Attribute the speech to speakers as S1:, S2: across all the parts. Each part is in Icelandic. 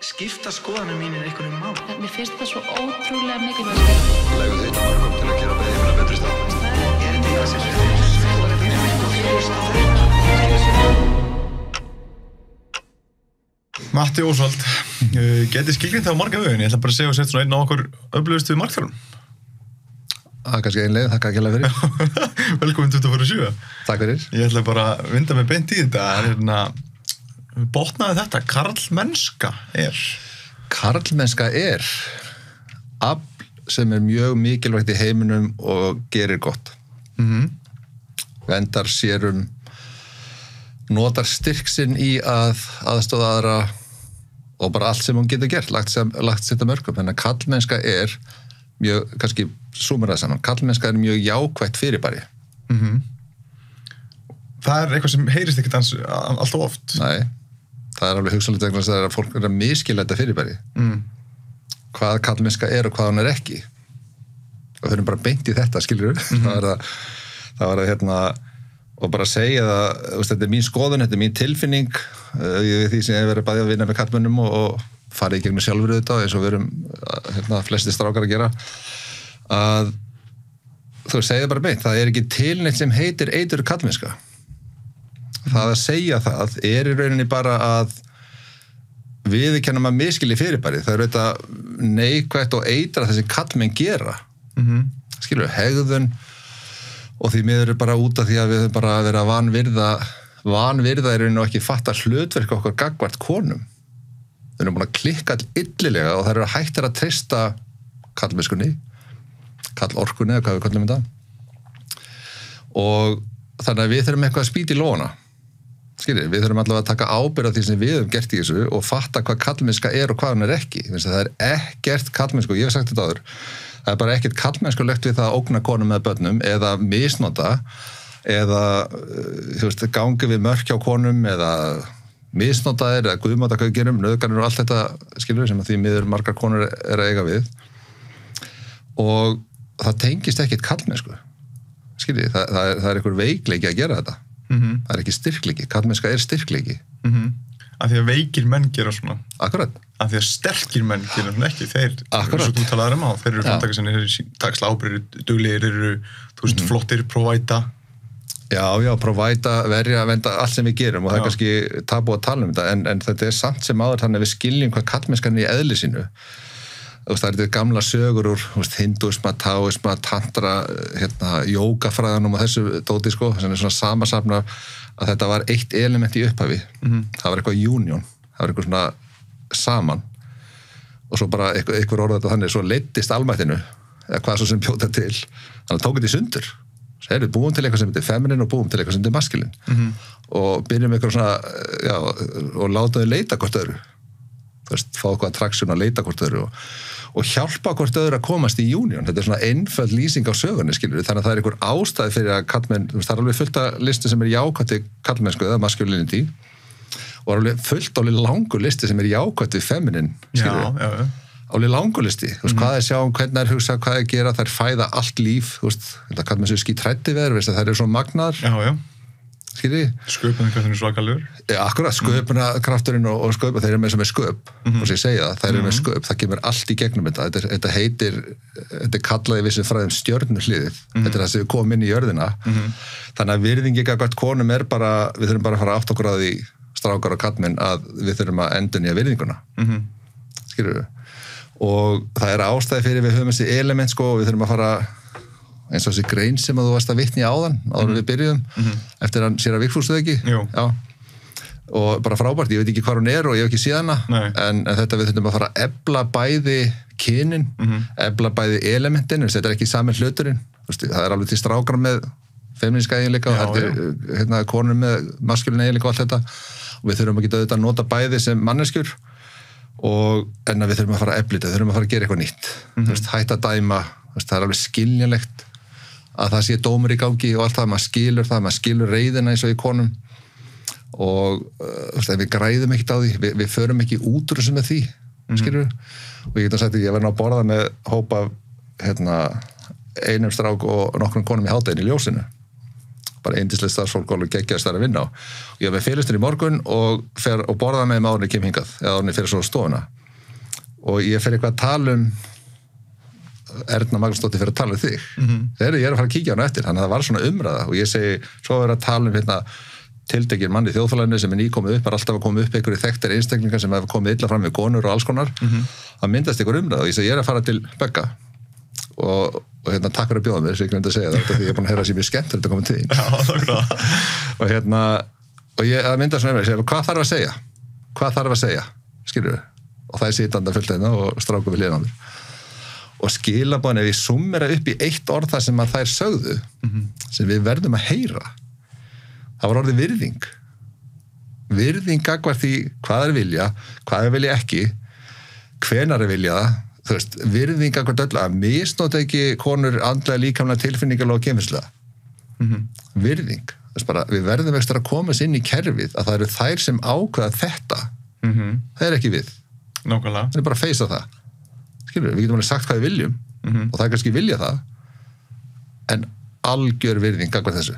S1: Skipta skoðanir mínir einhvern mál.
S2: Mér finnst það svo ótrúlega mikilvægt.
S3: Legðu þitt að mörgum til að gera heimina betri stað.
S1: Ég þetta í sér
S4: Matti Ósvald, getið skilgreint það á marga veginn. Ég ætla bara að segja og setja svona einn á okkur öflugustu markþjálfum.
S3: Það er kannski ein leið, þakka ekki alveg fyrir.
S4: Velkomin 24/7.
S3: Takk fyrir.
S4: Ég ætla bara að vinda mig beint í þetta. Botnaði þetta, karlmennska er?
S3: Karlmennska er afl sem er mjög mikilvægt í heiminum og gerir gott. Vendar sérum, notar styrk sinn í að aðstoða aðra og bara allt sem hún getur gert, lagt sitt að mörgum. Þannig að karlmennska er mjög, kannski súmur það saman, karlmennska er mjög jákvætt fyrirbæri.
S4: Það er eitthvað sem heyrist ekkert alltaf oft.
S3: Nei, það er alveg hugsanlegt vegna þess að fólk er að miskilja þetta fyrirbæri. Hvað karlmennska er og hvað hún er ekki. Og þau erum bara beint í þetta, skilur við. Það var að og bara segja það, þetta er mín skoðun, þetta er mín tilfinning, því sem ég hef verið bæði að vinna með karlmönnum og farið í gegnum sjálfur auðvitað, eins og við erum flesti strákar að gera, að þú segja bara beint, það er ekki til neitt sem heitir eitur karlmennska. Það að segja það er í rauninni bara að viðurkenna maður miskilji fyrirbæri. Það er auðvitað neikvætt og eitra þessi karlmenn gera. Skilur við, hegðun, og því miður er bara út af því að við höfum bara verið að vanvirða í rauninni og ekki fatta hlutverk okkar gagnvart konum. Við erum búin að klikka illilega og það eru hættir að treysta karlmennskunni, karlorkunni eða hvað við kallum þetta. Og þannig að við þurfum eitthvað að spýta í lóna. Skiljið, við þurfum allavega að taka ábyrgð á því sem við höfum gert í þessu og fatta hvað karlmennska er og hvað hún er ekki. Það er ekkert karlmennsku, ég hef sagt þetta áður, það er bara ekkert karlmennskulegt við það að ógna konum með börnum eða misnota eða gangi við mörk hjá konum eða misnota þeir eða guðmáta hvað við gerum, nauðganir og allt þetta skilur sem að því miður margar konur er að eiga við og það tengist ekkert karlmennsku skilji, það er einhver veikleiki að gera þetta það er ekki styrkleiki, karlmennska er styrkleiki
S4: Af því að veikir menn gera svona.
S3: Akkurat.
S4: Af því að sterkir menn gera svona ekki. Þeir, eins og þú talaðir á, þeir eru framtakasinir, þeir eru taksla ábyrgir, duglegir, þeir eru, flottir, provæta.
S3: Já, provæta, verja, venda, allt sem við gerum og það er kannski tabu að tala um þetta, en þetta er samt sem áður þannig að við skiljum hvað karlmennskan er í eðli sínu. Það er þetta gamla sögur úr hindúisma, taoisma, tantra, jógafræðanum og þessu dóti, sko, sem er svona samasafna að þetta var eitt element í upphafi. Það var eitthvað union, það var eitthvað svona saman og svo bara eitthvað orðað þetta þannig, svo leiddist almættinu, eða hvað svo sem bjóta til, þannig að tók þetta í sundur. Svo erum við búum til eitthvað sem heitir feminin og búum til eitthvað sem heitir maskulin og byrjum eitthvað svona, og láta þau leita hvort öðru. Fá eitthvað attraction að leita hvort öðru og hjálpa hvort öðru að komast í union. Þetta er svona einföld lýsing á sögunni, skilur við. Þannig að það er einhver ástæði fyrir að karlmenn, það er alveg fullt af listi sem er jákvætt til karlmennsku eða masculinity og er alveg fullt alveg langur listi sem er jákvætt til feminin, skilur við. Alveg langur listi. Hvað er sjá, hvernig er hugsa, hvað er gera, þær fæða allt líf, þetta karlmenn sem skítræddi veður, þær eru svo magnaðar. Skilji?
S4: Sköpunarkrafturinn er svakalegur.
S3: Akkurat, sköpunarkrafturinn og sköp, þeir eru með sem er sköp, og sem ég segja það, þeir eru með sköp, það kemur allt í gegnum þetta, þetta er kallaði vissum fræðum stjörnuhliðið, þetta er það sem við komum inn í jörðina, þannig að virðingi gagnvart konum er bara, við þurfum bara að fara átt okkur að því strákar og karlmenn að við þurfum að endurnýja virðinguna, skilur við, og það er ástæði fyrir við höfum þessi element, sko, og við þurfum að fara eins og þessi grein sem að þú varst að vitna í áður við byrjuðum, eftir að séra Vigfús þau ekki?
S4: Jú.
S3: Já. Og bara frábært, ég veit ekki hvað hún er og ég hef ekki séð hana, en þetta við þurfum að fara að efla bæði kynin, efla bæði elementin, þetta er ekki sami hluturinn, það er alveg til strákar með feminínska eiginleika og þetta er konur með maskulín eiginleika og allt þetta, og við þurfum að geta auðvitað að nota bæði sem manneskjur, en við þurfum að fara að efla þetta, við þurfum að fara að gera eitthvað nýtt, hætta að dæma, það er alveg skiljanlegt að það sé dómur í gangi og allt það, maður skilur reiðina eins og í konum og við græðum ekkert á því, við förum ekki út úr þessu með því, skilur og ég get að sagt að ég var að borða með hópa einum strák og nokkrum konum í hádeginu í ljósinu bara yndislega starfsfólk og geggjast þar að vinna á. Ég var með fyrirlistur í morgun og fer og borða með árinni kem hingað, eða árinni fyrir svo stofuna. Og ég fer eitthvað að tala Erna Magnúsdóttir fyrir að tala þig. Þegar ég að fara að kíkja á hana eftir, þannig að það var svona umræða og ég segi, svo er að tala hérna tildekir mann í þjóðfélaginu sem nýkomið upp, alltaf að koma upp einhverju þekktir einstaklingar sem hafa komið illa fram með konur og alls konar. Það myndast einhver umræða og ég segi, ég að fara til Begga og hérna takk fyrir að bjóða mér, svo ég gleymdi að segja það, því ég er búin að heyra sem ég skemmtilegt að koma til þín. Og hérna, og það myndast svona umræða, hvað þarf að segja? Hvað þarf að segja? Skilurðu? Og það er sitanda fullt hérna og stráku við hliðina á mér. Og skilabóðin, ef ég summera upp í eitt orð það sem að þær sögðu, sem við verðum að heyra, það var orðið virðing. Virðing gagnvart því hvað er vilja, hvað er vilja ekki, hvenær er vilja það, þú veist, virðing gagnvart öll að misnota ekki konur andlega líkamlega tilfinningarlega og kemurnslega. Virðing. Þess bara, við verðum ekstra að komast inn í kerfið að það eru þær sem ákveða þetta. Það er ekki við.
S4: Nákvæmlega.
S3: Það er bara að feysa það. Skilur, við getum alveg sagt hvað við viljum og það er kannski vilja það en algjör virðing gagnvart þessu.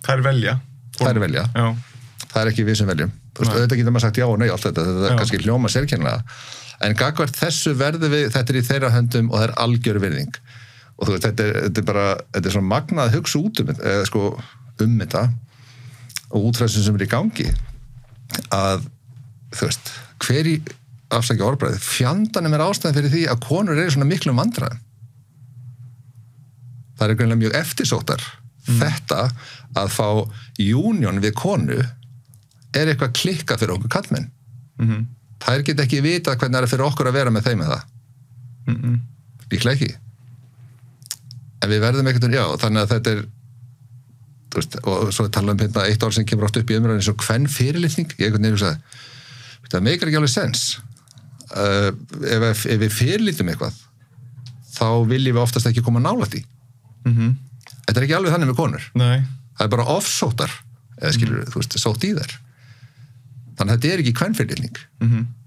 S4: Það er velja.
S3: Það er velja.
S4: Já.
S3: Það er ekki við sem veljum. Þetta getur maður sagt já og nei allt þetta er kannski hljóma sérkennilega en gagnvart þessu verðum við, þetta er í þeirra höndum og það er algjör virðing og þú veist, þetta er bara, þetta er svona magnað að hugsa út þetta og útfræðsum sem er í gangi að, þú veist, hver í afsækja orðbræði, fjandanum er ástæðan fyrir því að konur eru svona miklum vandræðum. Það er greinilega mjög eftirsóttar. Þetta að fá union við konu er eitthvað klikkað fyrir okkur kallmenn. Þær get ekki vita hvernig það er fyrir okkur að vera með þeim með það. Líklega ekki. En við verðum einhvern veginn, já, þannig að þetta er þú veist, og svo tala hérna eitt orð sem kemur oft upp í umræðinu eins og kvenfyrirlitning. Ég einhvern veginn sagði, það meikar ekki alveg sens. Ef við fyrirlítum eitthvað þá viljum við oftast ekki koma nálægt í. Þetta er ekki alveg þannig með konur.
S4: Nei.
S3: Það er bara ofsóttar eða skilur, þú veist, sótt í þær. Þannig að þetta er ekki kvenfyrirlitning.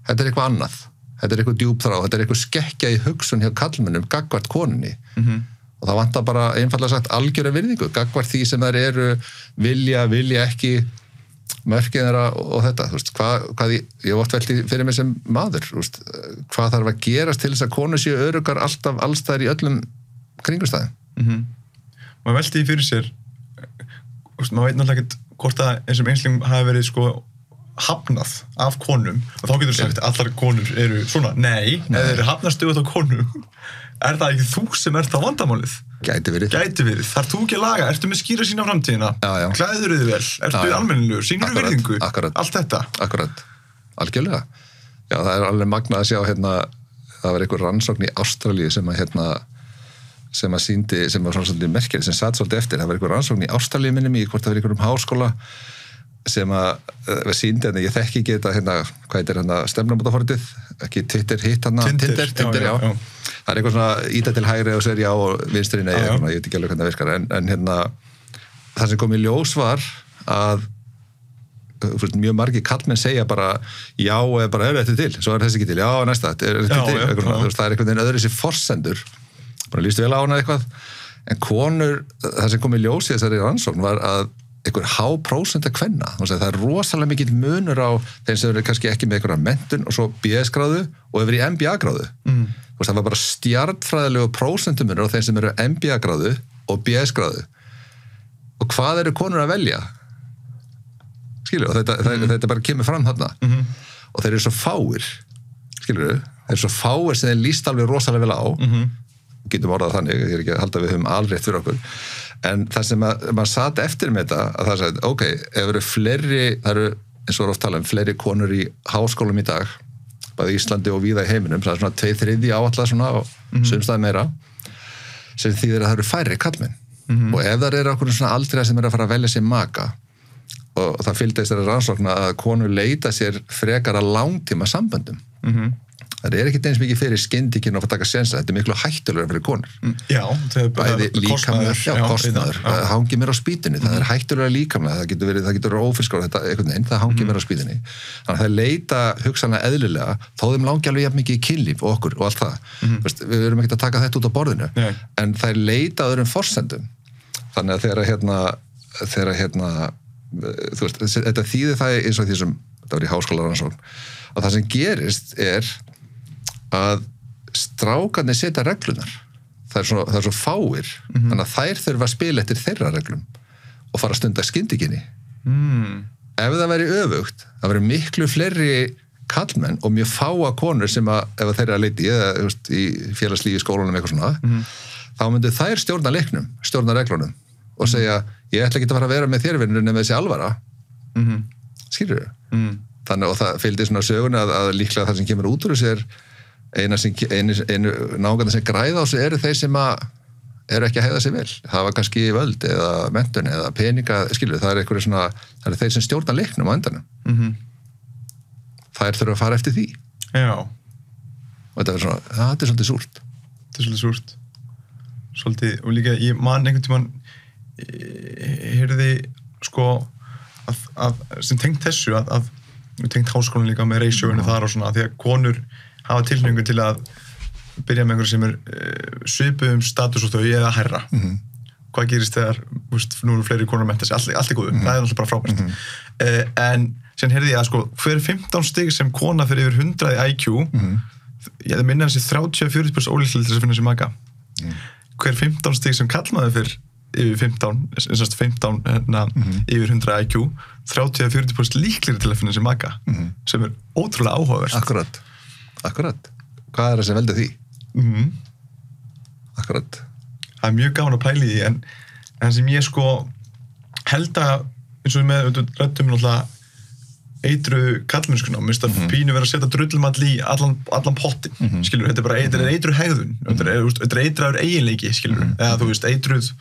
S3: Þetta er eitthvað annað. Þetta er eitthvað djúpþrá, þetta er eitthvað skekkja í hugsun hjá kallmönnum gagnvart konunni. Og það vantar bara einfaldlega sagt algjöra virðingu gagnvart því sem þær eru vilja ekki mörkin þeirra og þetta, þú veist, hvað ég hef oft velti fyrir mig sem maður, þú veist, hvað þarf að gerast til þess að konur séu öruggar alltaf allstæðir í öllum kringumstæðum.
S4: Maður velti því fyrir sér, maður veit náttúrulega ekkert hvort að eins og einslingum hafi verið sko hafnað af konum og þá getur sagt allar konur eru svona, nei. Ef þeir eru hafnað stöðut á konum er það ekki þú sem ert á vandamálið? Gæti verið. Þarf þú ekki að laga? Ertu með skýra sína framtíðina? Klæður þið vel? Ertu almennilegur? Sýnur virðingu? Allt þetta? Akkurat.
S3: Algjörlega. Já, það er alveg magnað að sjá hérna, það var einhver rannsókn í Ástralíu sem að sýndi, sem var svona svolítið merkjari, sem satt svolítið eftir. Það var einhver rannsókn í Ástralíu minnum í hvort það var einhverjum háskóla sem að sýndi, en ég þekki ekki þetta hérna, hvað heitir hérna stefnumótaforritið, ekki Twitter hitt hérna, Tinder, já. Það er eitthvað svona íta til hægri og sér já og vinstri nei, ég veit ekki alveg hvernig það virkar, en hérna það sem kom í ljós var að mjög margir kallmenn segja bara já eða bara þetta til, svo er þessi ekki til, já næsta, þetta til, það er einhvern veginn öðru sér forsendur, bara líst vel á hana eitthvað, en konur, það sem kom í ljós í þessari rannsókn var að einhver háprósenta kvenna, það er rosalega mikill munur á þeim sem eru kannski ekki með einhverja menntun og svo BS-gráðu og yfir í MBA-gráðu. Það var bara stjarnfræðilegu prósentumunur á þeim sem eru MBA-gráðu og BS-gráðu. Og hvað eru konur að velja? Skilur, og þetta bara kemur fram þarna. Og þeir eru svo fáir, skilur, þeir eru svo fáir sem þeir líst alveg rosalega vel á, getum orðað þannig, ég er ekki að halda við höfum alrétt fyrir okkur, en það sem maður satt eftir með þetta, að það sagði, ok, ef eru fleiri, það eru, eins og oft tala fleiri konur í háskólum í dag, bæði í Íslandi og víða í heiminum, það er svona 2/3 áætla svona og sumstaði meira, sem þýðir að það eru færri kallmenn. Og ef það eru okkur svona aldrei sem eru að fara að velja sér maka, og það fylgdi þessari rannsókna að konur leita sér frekar að langtíma samböndum. Það er ekkert eins mikið fyrir skyndikinn að taka sénsa, þetta er miklu hættulegra fyrir konur.
S4: Já,
S3: bæði líkamlega, kostnaður, það hangi mér á spýtunni, það er hættulegra líkamlega, það getur verið ófiskur þetta einhvern veginn, það hangi mér á spýtunni. Þannig að það leita hugsanlega eðlilega, þó þeim langi alveg jafn mikið í kynlíf og okkur og allt það. Við erum ekkert að taka þetta út á borðinu, en það leita öðrum forsendum. þannig að þegar þú veist, þetta þýðir það eins og því sem þetta var í háskólarannsókn að það sem gerist að strákarnir setja reglunar það er svo fáir þannig að þær þurfa að spila eftir þeirra reglum og fara að stunda skyndiginni ef það væri öfugt það væri miklu fleiri kallmenn og mjög fáa konur sem að ef þeir eru að leiti eða í félagslífi í skólanum eitthvað svona þá myndu þær stjórna leiknum, stjórna reglunum og segja, ég ætla ekki að fara að vera með þér vinnur nema þessi alvara skilur þau? Þannig og það fylgdi svona söguna að líklega það sem kemur út úr þessu einu náungana sem græða á þessu eru þeir sem að eru ekki að hegða sig vel, hafa kannski völd eða menntun eða peninga, skilur það er eitthvað svona, það eru þeir sem stjórna leiknum á endanum þær þurfa að fara eftir því
S4: Já.
S3: Og þetta er svona, það er svolítið súrt
S4: Þetta er svolítið súrt Svolítið, og líka ég man einhvern tímann heyrði sko að sem tengt þessu að tengt háskólan líka með ratioinu þar og svona því að konur hafa tilhneigingu til að byrja með einhverju sem svipuðum status og þau eða hærra hvað gerist þegar, nú eru fleiri konur að mennta sig, allt er góðu, það er náttúrulega bara frábært en sen heyrði ég að sko hver 15 stig sem kona fyrir yfir 100 í IQ ég hefði minna þessi 30-40% ólíklega til þess að finna sér maka hver 15 stig sem kallmaður fyrir yfir 15 yfir 100 IQ 30-40% líklegri til að finna sér maka sem er ótrúlega áhugavert
S3: Akkurat hvað er það sem veldur því? Akkurat
S4: það er mjög gaman að pæla í því en sem ég sko held að eins og með rættum náttúrulega eitru kallmennskuna og minnst að pínu vera að setja drullumall í allan pottin skilur, þetta er bara eitru hegðun þetta er eitraður eiginleiki skilur eða þú veist eitruð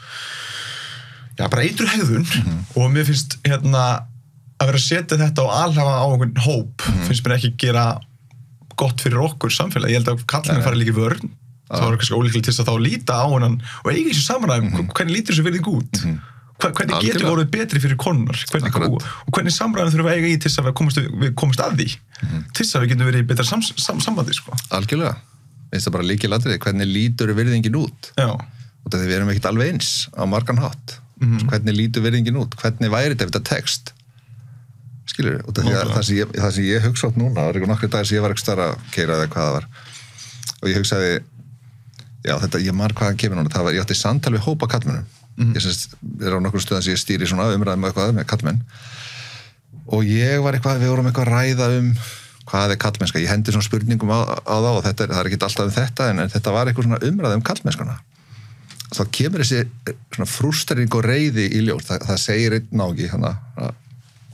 S4: já bara eitru hegðun og mér finnst að vera að setja þetta og alhafa á einhvern hóp finnst mér ekki gera gott fyrir okkur samfélag, ég held að kallmenn fara líka í vörn það var kannski ólíklega til þess að þá líta á hennan og eiga þessu samanræðum, hvernig lítur þessu virðing út hvernig getur við orðið betri fyrir konunar og hvernig samræðum þurfum við að eiga í til þess að við komumst að því til þess að við getum verið í betra sambandi sko.
S3: Algjörlega, veist það bara lykilatriði hvernig lítur virðingin út og það við erum ekkert alveg eins á margan hátt hvernig lítur virðingin út, hvernig væri þetta text skilur, og það sem ég hugsa átt núna, það var eitthvað nokkri dagar sem ég var ekki starf að keira eða hvað það var og ég hugsaði já þetta, ég marg hvaðan kemur núna, ég átti samtal við hópa kallmennum ég er á nokkur stöðan sem ég stýri svona umræðum eitthvað með kallmenn og ég var við vorum eitthvað að ræða hvað er kallmennska, ég hendi svona spurningum á það og það er ekki alltaf þetta en þetta var eitthvað svona umræða kallmennskana þá kemur þessi svona frústering og reiði í ljós, það segir einn nági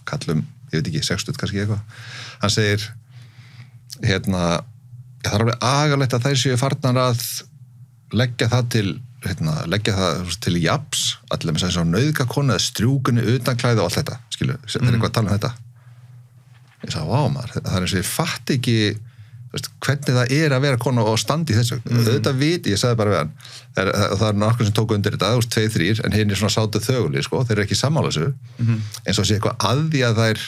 S3: kallum, ég veit ekki, 60 kannski eitthvað hann segir það er alveg agalegt að þær séu farnar að leggja það til jafns allir með þess að nauðgakonu eða strjúkunni utanklæði og allt þetta skilur, þeir eitthvað að tala þetta ég sagði, vá maður, það er eins og ég fatt ekki hvernig það að vera konu og standi í þessu auðvitað viti, ég sagði bara við hann það er nokkur sem tóku undir þetta, 2-3 en hinn er svona sátu þöguli, þeir eru ekki sammála þessu eins og sé eitthvað að því að þær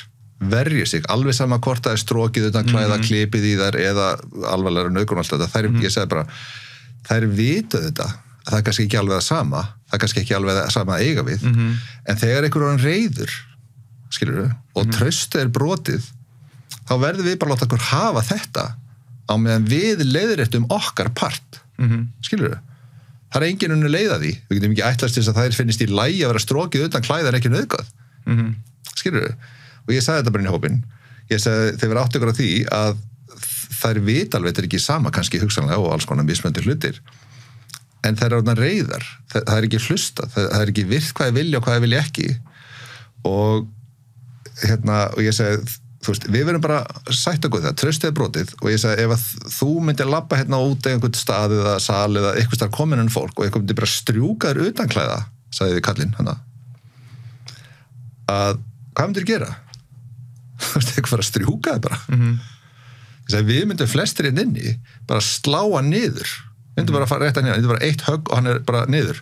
S3: verja sig, alveg sama hvort það er strókið utan klæða, klipið í þær eða alvarlega nauðgun og allt þetta, ég sagði bara þær vitu þetta, að það er kannski ekki alveg það sama, það er kannski ekki alveg það sama að eiga við, en þegar einhverjum reiður, skilurðu, og traustið er brotið, þá verður við bara að láta okkur hafa þetta á meðan við leiðréttum okkar part, skilurðu. Það er enginn unni leið að því, við getum ekki ætlast til þess að þær finnist í lagi að vera strókið utan klæða en ekki nauðgað, skilurðu. Og ég sagði þetta bara inn í hópinn, ég sagði þeir verið átt ykkur á því að þær vita alveg, þetta er ekki sama kannski hugsanlega og alls konar mismunandi hlutir en þær eru orðnar reiðar það er ekki hlusta, það er ekki virt hvað ég vilja og hvað ég vilja ekki og og ég segi þú veist, við verum bara sætt okkur það traustið er brotið og ég segi ef að þú myndir labba út einhvern stað eða sal eða eitthvað starf komin en fólk og eitthvað myndir bara strjúka þér utan klæða sagði við kallinn að hvað myndir gera? Þú veist, eitthvað bara strjúka þér bara við myndum flestir inni bara slá hann niður myndum bara að fara rétt að niður, myndum bara eitt högg og hann er bara niður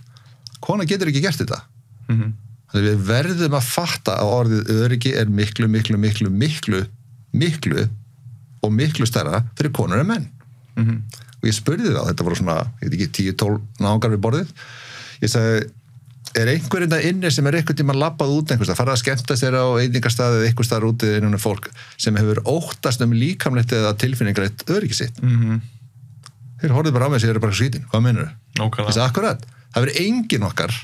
S3: kona getur ekki gert þetta þannig við verðum að fatta að orðið öryggi er miklu og miklu stærra fyrir konur en menn og ég spurði það, þetta voru svona ég veit ekki 10-12 náungar við borðið ég sagði einhverjum það inni sem einhvern tímann labbað út einhvers, farið að skemmta sér á einingastað eða einhvers staðar úti innan fólk sem hefur óttast líkamlegt eða tilfinningarlegt öryggi sitt. Þeir horfðu bara á mig og séu bara skrítin. Hvað meinarðu?
S4: Nákvæmlega.
S3: Þessi akkurat. Það verður enginn okkar.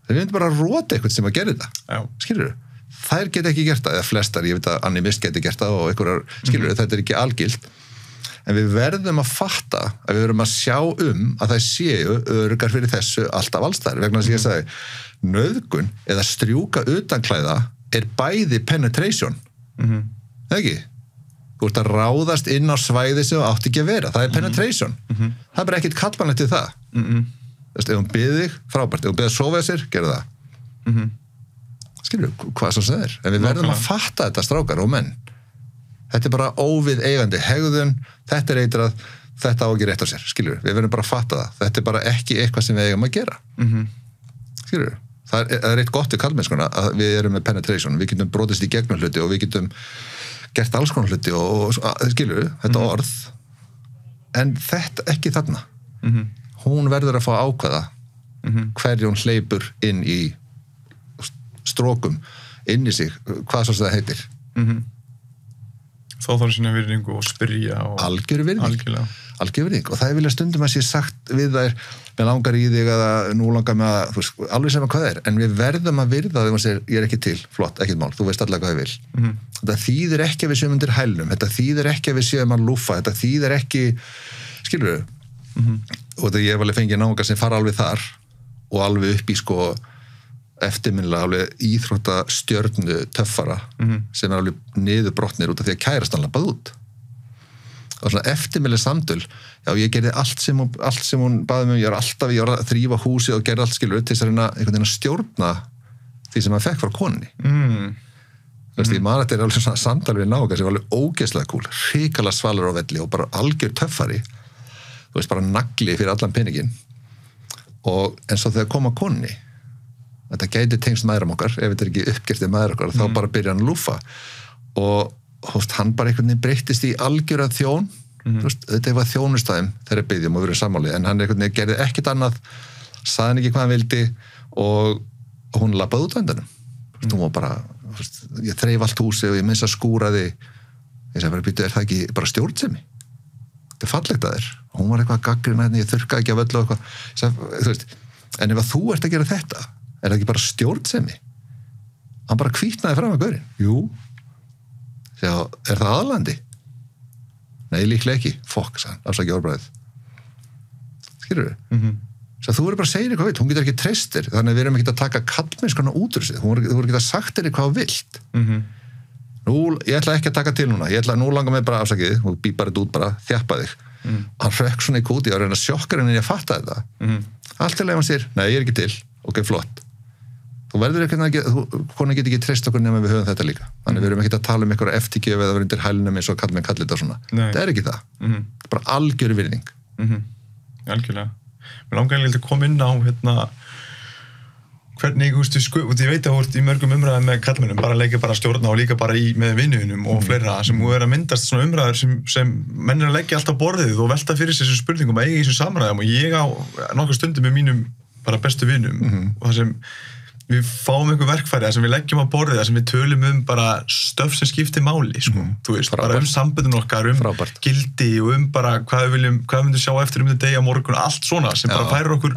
S3: Þeir myndi bara að rota eitthvað sem að gera þetta.
S4: Já.
S3: Skilurðu? Þær geta ekki gert það, eða flestar, ég veit að Anni Mist geti gert það og einhverjar, skilurðu, þetta er ekki algilt. En við verðum að fatta að við verðum að sjá að það séu öruggar fyrir þessu alltaf allstæðar. Vegna þess að ég sagði, nauðgun eða strjúka utanklæða er bæði penetration. Ekki? Þú ert að ráðast inn á svæði sem átti ekki að vera. Það er penetration. Það er bara ekkert kallmannlegt til það. Ef hún biður þig, frábært. Ef hún biður að sofa þessir, gerðu það. Skilur, hvað svo sem það er. En við verðum að fatta þetta, strákar og menn. Þetta er bara óvið eigandi hegðun, þetta er eitrað, þetta á ekki rétt á sér. Skilur, við verðum bara að fatta það. Þetta er bara ekki eitthvað sem við eigum að gera. Skilur, það er eitt gott í kallmennskuna að við erum með penetration. Við getum brotist í gegnum hluti og við getum gert alls konar hluti og skilur, þetta orð. En þetta ekki þarna. Hún verður að fá ákveða hverju hún hleypur inn í strókum, inn í sig, hvað svo sem það heitir.
S4: Þá þarf sína virðingu og spyrja og...
S3: Algjör virðing. Algjör virðing. Og það er vilja stundum að sé sagt við þær, með langar í þig eða nú langar með að, þú veist, alveg sem að hvað er. En við verðum að virða þegar maður segir, ég er ekki til, flott, ekkert mál, þú veist allavega hvað ég vil. Þetta þýðir ekki að við séum undir hælnum, þetta þýðir ekki að við séum að lúffa, þetta þýðir ekki, skilur og þetta ég hef alveg fengið náungar sem fara alveg þar og alveg upp í sko eftirminnilega alveg íþróttastjörnu töffara sem er alveg niðurbrotnir út af því að kærastan labbað út og svona eftirminnilega samtöl já ég gerði allt sem hún baði mig ég var að þrífa húsi og gerði allt skilur til þess að reyna einhvern veginn að stjórna því sem maður fekk frá konunni þú veist ég man þetta er alveg svona samtal við náungar sem var alveg ógeðslega kúl hrikalega svalur á velli og bara algjör töffari þú veist bara nagli fyrir allan peningin og en svo þegar koma konunni þetta gæti tengst mæðram okkar ef þetta er ekki uppgertið mæðram okkar þá bara byrja hann að lúfa og hóst, hann bara einhvern veginn breyttist í algjörað þjón veist, þetta var þjónustæðum þegar byggjum og verið sammáli en hann einhvern veginn gerði ekkert annað sagði hann ekki hvað hann vildi og hún labbaði út á endanum hún var bara, veist, ég þreif allt húsi og ég minnst að skúraði ég sagði bara, býtu, er það ekki bara stjórnsemi þetta er fallegt að þér og hún var eitthvað gaggrina hérna, ég þurrkaði ekki af öllu og eitthvað þú veist, en ef að þú ert að gera þetta er það ekki bara stjórnsemi hann bara hvítnaði fram að gaurinn jú já, er það aðlandi? Nei, líklega ekki fokk, sagði hann, afsaki orðbræðið skilur þú þú verður bara að segja hvað vilt, hún getur ekki treystir þannig að við erum ekki að taka kallmennskona út úr sig þú verður ekki að sagt þér hvað vilt nú, ég ætla ekki að taka til núna nú langar mig bara afsakið og bý bara þetta út bara, þjappa þig hann rökk svona í kúti og reyna að sjokkar henni að fatta þetta allt til að hann sér, nei, ég er ekki til ok, flott þú verður ekki, konar get ekki treyst okkur nema við höfum þetta líka þannig við erum ekki að tala um eitthvað eftirgjöf eða verður undir hælnum eins og kallmenn kallir þetta svona það er ekki það, það er bara algjör virðing
S4: algjörlega mér langar að koma inn á hvernig, þú veist, ég veit að þú ert í mörgum umræðum með kallmennum, bara leika bara stjórna og líka bara með vinnuðinum og fleira sem þú er að myndast svona umræður sem menn er að leggja alltaf borðið og velta fyrir sér þessum spurningum að eiga í þessum samræðum og ég á nokkur stundum með mínum bara bestu vinnum og það sem við fáum einhver verkfæri sem við leggjum á borðið sem við tölum bara stöf sem skiptir máli sko. Þú veist, bara samböndun okkar gildi og bara hvað við myndum sjá eftir þetta degi á morgun allt svona sem bara færir okkur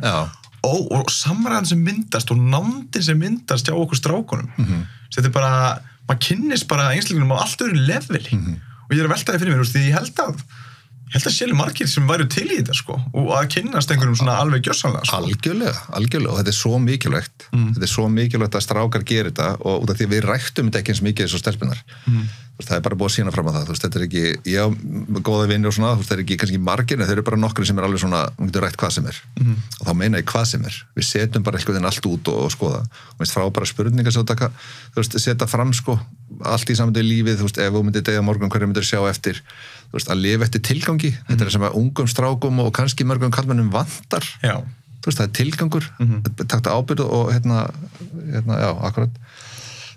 S4: og samræðan sem myndast og nándin sem myndast hjá okkur strákunum þetta er bara, maður kynnist bara einstaklingunum á allt öðru leveli og ég er að velta það fyrir mér, því ég held að sjálf margir sem væru til í þetta sko og að kynnast einhverjum svona alveg gjörsamlega sko. Algjörlega og þetta er svo mikilvægt þetta er svo mikilvægt að strákar gera þetta og út af því við ræktum þetta ekki eins mikið eins og stelpunar það er bara búið að sína fram að það þetta er ekki, ég á góða vinni og svona það er ekki kannski margir en þeir eru bara nokkri sem er alveg svona, hún getur rækt hvað sem er og þá meina ég hvað sem er, við setjum bara eitthvað allt út og skoða og minnst frábæra spurningar sem þú veist, setja fram sko allt í samöndu í lífið, þú veist, ef þú myndir deyja morgun hverju myndir sjá eftir, þú veist, að lifa eftir tilgangi, þetta er sem að ungum strákum og kannski mörgum kallmennum vantar þú veist, það er tilgangur takta ábyrgð og já, akkurat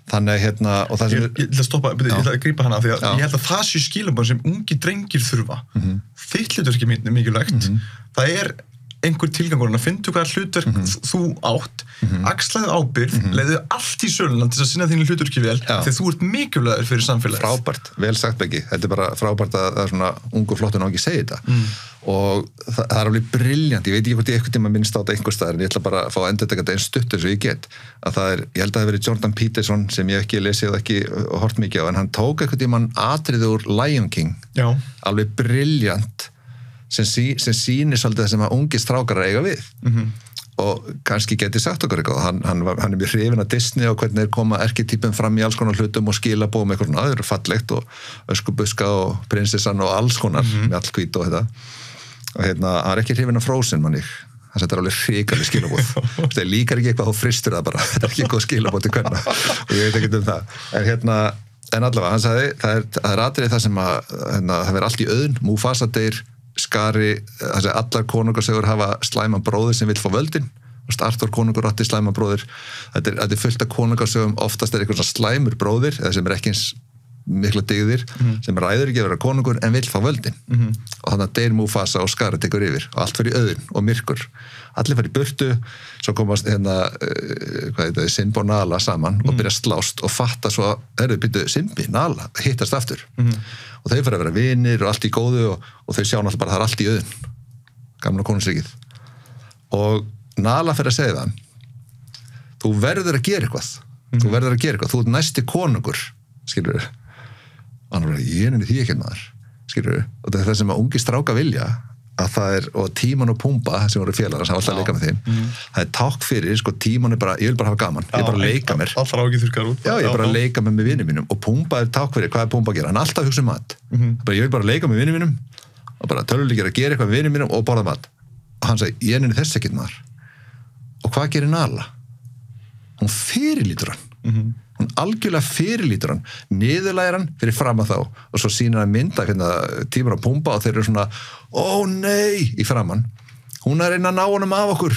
S4: þannig og það sem ég ætla að stoppa, ég ætla að grípa hana því að ég held að það sé skilabóð sem ungi drengir þurfa þitt hlutur ekki mikilvægt það er einhver tilgangur að finna hvað hlutverk þú átt axlaðu ábyrgð, leiðu allt í sölunum til að sinna þínu hlutverki vel þegar þú ert mikilvægur fyrir samfélagið.
S3: Frábært, vel sagt Beggi, þetta bara frábært að svona ungu flottu náungi segja þetta og það alveg briljant, ég veit ekki hvort ég eitthvað tíma minnst á þetta einhver staðar en ég ætla bara að fá að endurtaka þetta eins stutt eins og ég get að það ég held að það hef verið Jordan Peterson sem ég ekki lesið og ekki hort mikið á en hann tók eitthvað tíma atriði úr Lion King alveg briljant sem sýnir svolítið það sem að ungi strákar eiga við og kannski geti sagt okkur eitthvað hann er mjög hrifinn af Disney og hvernig koma erketýpum fram í alls konar hlutum og skilabóðum eitthvað svona, það eru fallegt og öskubuska og prinsessan og alls konar með all hvít og þetta og hann er ekki hrifinn af Frozen manni það setur alveg hrikaleg skilabóð það líkar ekki eitthvað þá fristur það bara þetta er ekki góð skilabóð til hvernig og ég veit ekki það en allavega hann sagði það er atriði það sem að það verður allt í auðn Mufasa deyr Skari, allar konungarsögur hafa slæman bróðir sem vill fá völdin Arthur konungur átti slæman bróðir þetta er fullt af konungarsögum oftast er eitthvað slæmur bróðir eða sem er ekki eins mikla dygðir sem ræður ekki að vera konungur en vill fá völdin og þannig að deyr Mufasa og Skari tekur yfir og allt fyrir auðn og myrkur allir fara í burtu svo komast Simba og Nala saman og byrja að slást og fatta svo Simbi, Nala, hittast aftur og þau fara að vera vinir og allt í góðu og þau sjá náttúrulega bara það er allt í auðn gamla konungsríkið og Nala fer að segja það þú verður að gera eitthvað þú ert næsti konungur skilur og hann var ég nenni því ekki maður skilur og það er það sem að ungi stráka vilja að það er, og Tímon og Pumba sem voru félagar sem var alltaf að leika með þeim það er takk fyrir, Tímon er bara, ég vil bara hafa gaman ég er bara að leika mér ég er bara að leika með vinum mínum og Pumba er takk fyrir, hvað er Pumba að gera? Hann er alltaf að hugsa mat ég vil bara leika með vinum mínum og bara töluleikir að gera eitthvað með vinum mínum og borða mat og hann sagði, ég nenni þess ekkert maður og hvað gerir Nala? Hún fyrirlítur hann hún algjörlega fyrirlítur hann niðurlægir hann fyrir fram að þá og svo sýnir hann mynda Tímon og Pumba og þeir eru svona ó nei í framann hún er að ná honum af okkur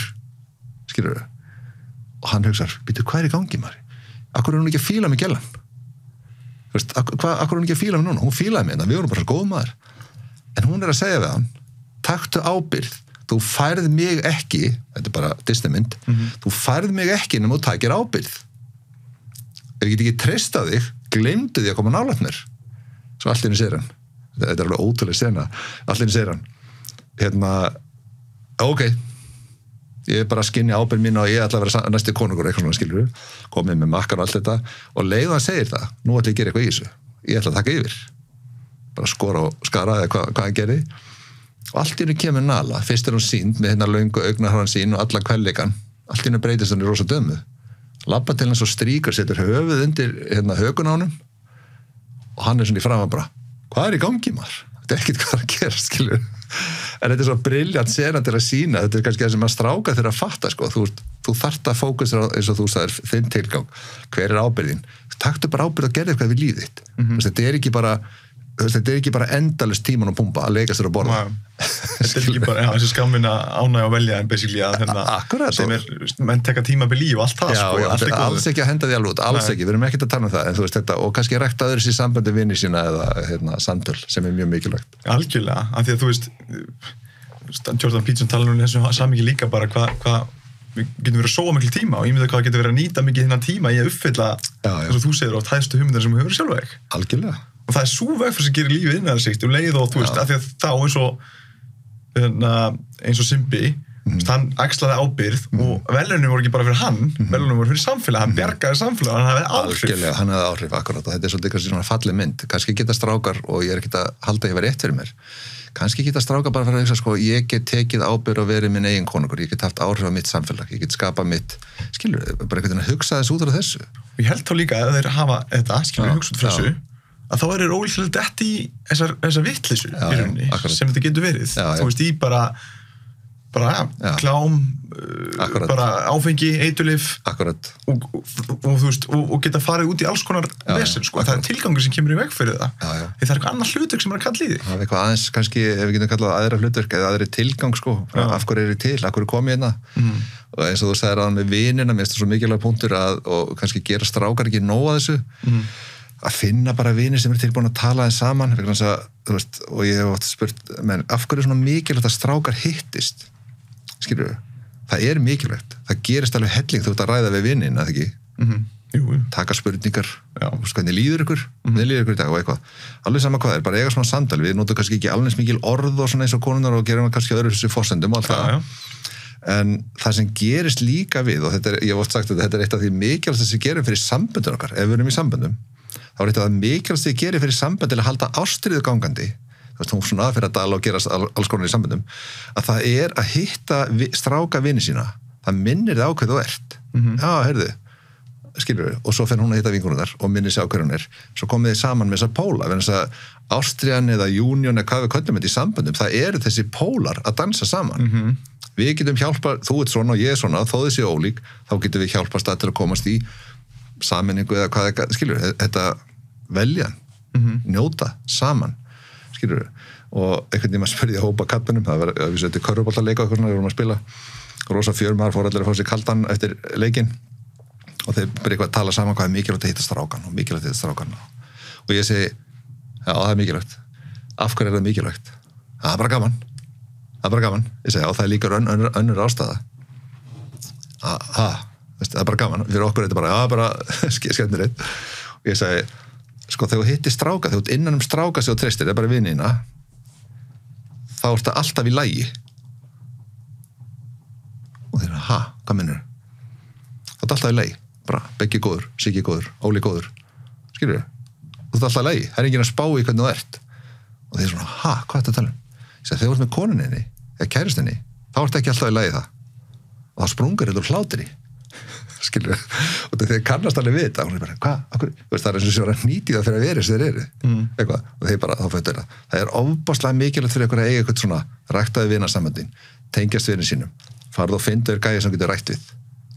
S3: skilur og hann hugsar, býtu hvað er í gangi maður akkur er hún ekki að fíla mig gellan akkur er hún ekki að fíla mig núna hún fílaði mig, við vorum bara svo góð maður en hún er að segja við hann taktu ábyrgð, þú færð mig ekki þetta er bara Disney mynd þú færð mig ekki nema þú takir ábyrgð ef ég get ekki treysta þig, gleymdu því að koma nálægt mér. Svo allt í einu segir hann. Þetta er alveg ótrúlega sena. Allt í einu segir hann. Ok, ég er bara að skynja ábyrgð mín og ég ætla að vera næsti konungur eitthvað svona skilur við. Komið með makkan og allt þetta og leið hann segir það. Nú ætla ég að gera eitthvað í þessu. Ég ætla að taka yfir. Bara skora og skara eða hvað hann gerði. Og allt í einu kemur Nala. Fyrst er hún sýnd með löngu augnarhárun sín og alla kvelleikan. Allt í einu breytist hann í rosa dömu. Labba til hans og stríkar, setur höfuð undir hökun á honum og hann er svona í framan bara hvað er í gangi maður? Þetta er ekkert hvað að gera, skilur en þetta er svo briljant sena til að sína þetta er kannski það sem að stráka þeirra að fatta sko. þú þarft að fókusra eins og þú sagðir þinn tilgang, hver er ábyrgðin taktu bara ábyrgð og gerðu eitthvað við lífið þitt þetta er ekki bara endalaust Tímon og Pumba að leika sér að borða
S4: þetta er ekki bara, þessi skammina ánægja að velja en basically að sem menn teka tímabil í og allt það sko,
S3: alls ekki að henda því alveg út, alls ekki, við erum ekkert að tala um það en þú veist þetta, og kannski rækta öðru sér sambandi vini sína eða samtöl sem er mjög mikilvægt
S4: algjörlega, af því að þú veist Jordan Peterson tala um þessu samhengi líka bara hvað við getum verið að sóa mikil tíma og ég myndi hvað getur verið að nýta mikið þennan tíma í að uppfylla eins og þú segir oft hæðstu hugmyndar sem við höfum sjálf veg
S3: algjörlega
S4: og það er svo vegferð sem gerir lífið innansikt og leið og þú veist, af því að þá eins og Simbi hann axlaði ábyrgð og velunum voru ekki bara fyrir hann velunum voru fyrir samfélag, hann bjargaði samfélag hann hafði áhrif.
S3: Algjörlega, hann hafði áhrif akkurat og þetta er svolítið svona falleg mynd kannski geta strákar og ég er ekki að halda að ég var rétt fyrir mér kannski geta strákar bara fyrir að hugsa sko, ég get tekið ábyrgð og verið minn eigin konungur, ég get haft áhrif á mitt samfélag, ég get skapað mitt skilur, bara einhvern veginn að hugsa þess út frá þessu.
S4: Og ég held þá líka að þeir hafa þetta, skilur hugsa út frá þessu að þá er þeir ólíklega dett í þessa vitleysu í rauninni sem þetta getur verið þú veist í bara klám bara áfengi, eiturlyf og þú veist og geta farið út í alls konar vesen sko, það er tilgangur sem kemur í veg fyrir það því það er eitthvað annað hlutverk sem er að kalla í því
S3: það er eitthvað aðeins, kannski ef við getum kallað aðra hlutverk eða aðri tilgang sko, af hverju er þið til, af hverju kom ég hérna og eins og þú sagðir að með vinina, mér finnst það svo mikilvæg punktur og kannski gera strákar ekki nóg að þessu að finna bara vinir sem er tilbúin að tala þeim saman þú veist, og ég hef oft spurt menn, af hverju er svona mikilvægt að strákar hittist skilur það mikilvægt, það gerist alveg helling þú ert að ræða við vinnin, að ekki taka spurningar, hvernig líður ykkur í dag og eitthvað alveg sama hvað bara eiga svona samtal, við notum kannski ekki alveg mikil orð og svona eins og konunar og gerum kannski öðru þessu forsendum og allt það en það sem gerist líka við og þetta ég hef oft sagt að þetta eitt af því mikilvægast sem gerum fyrir samböndun okkar, ef við erum í samböndum þá eitt af það mikilvægast sem gerir fyrir sambönd til að halda ástríðu gangandi hún svona fyrir að dala og gera alls konar í samböndum að það að hitta stráka vini sína það minnir þið á hvað þú ert já, heyrðu skilur við, og svo fer hún að hitta vinkonurnar og minnir sig á hver hún svo komið þið saman með þessar póla, verðan þess að ástriðan eða júnion eða hvað við köllum þetta í samböndum, það eru þessi pólar að dansa saman við getum hjálpað, þú ert svona og ég er svona þó þessi ólík, þá getum við hjálpast að til að komast í sammenningu eða hvað skilur við, þetta velja njóta saman skilur við, og einhvern veginn maður spurði að hópa kappinum, það var að við setjum körfuboltaleik og eitthvað svona, við vorum að spila rosa maður fór allir að fá sér kaldan eftir leikinn og þeir byrja eitthvað að tala saman hvað mikilvægt að hitta strákan og mikilvægt að hitta strákan og ég segi, já það mikilvægt af hverju það mikilvægt? Það bara gaman ég segi, já það líka önnur ástæða það bara gaman fyrir okkur er þetta bara, já bara skemmtilegt og ég segi, sko þegar þú hittir stráka þegar þú innan stráka sig og treystir, það er bara vinina þá er þetta alltaf í lagi og þeir hvað minnur? Það er alltaf í lagi bara, Beggi góður, Siggi góður, Óli góður skilur við, þú ert alltaf í lagi það er enginn að spá í hvernig þú ert og þeir svona, hvað er þetta að tala um? Ég segi, þegar þú ert með konuninni, eða kæristinni þá ert ekki alltaf í lagi það og það sprungur þetta úr hlátri skilur við, og þeir kannast alveg við þetta og hún er bara, hvað, það er eins og sér að nýti það fyrir að vera sem þeir eru eitthvað, og þeir bara, þá fættu það er ofbáslega mikilvægt fyrir ykkur að eiga eitthvað svona ræktaði vinasamböndin, tengjast vinið sínum farðu og findu þér gæja sem getur rætt við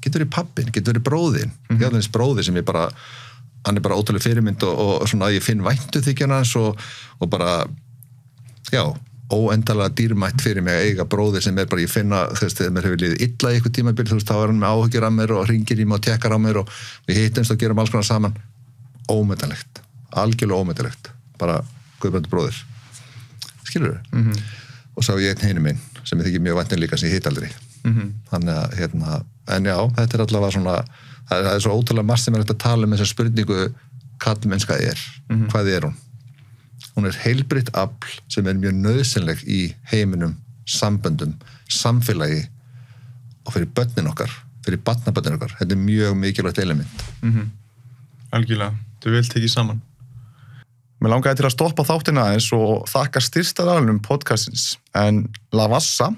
S3: getur verið pappin, getur verið bróðin jáðins bróði sem ég bara hann er bara ótrúlega fyrirmynd og svona að ég finn væntu þykjana hans og bara já, óendalega dýrmætt fyrir mig að eiga bróði sem er bara ég finna þess þegar mér hefur liðið illa í eitthvað tímabil þú veist, þá er hann með áhyggjur af mér og hringir í mig og tekkar á mér og við hittumst og gerum alls konar saman ómetanlegt, algjörlega ómetanlegt bara Guðbrandur bróðir skilur við? Og sá ég einn hinu minn sem ég þykir mjög væntin líka sem ég hitt aldrei þannig að en já, þetta er allavega svona það er svo ótrúlega margt sem er hægt að tala um þessa spurningu kallmennska hvað er hún? Hún er heilbrigt afl sem er mjög nauðsynleg í heiminum, samböndum, samfélagi og fyrir börnin okkar, fyrir barnabörnin okkar þetta er mjög mikilvægt element
S4: Algjörlega, þú vilt ekki saman Mér langaði til að stoppa þáttina aðeins og þakka styrktaraðilum podcastins en Lavazza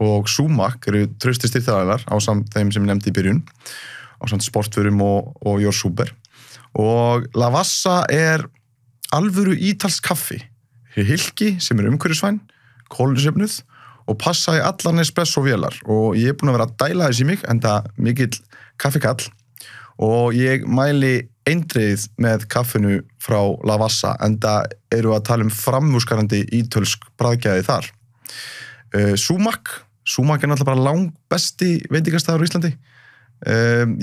S4: og Sumac eru trausti styrktaraðilar ásamt þeim sem ég nefndi í byrjun ásamt sportförum og Your Super og Lavazza er alvöru ítalsk kaffi hilki sem er umhverfisvæn kólusefnuð og passa í allan espresso vélar og ég er búin að vera að dæla þess í mig enda mikill kaffikall og ég mæli eindreið með kaffinu frá Lavazza enda eru að tala um framúrskarandi ítölsk bragðgæði þar Sumac er náttúrulega bara langbesti veitingastæður í Íslandi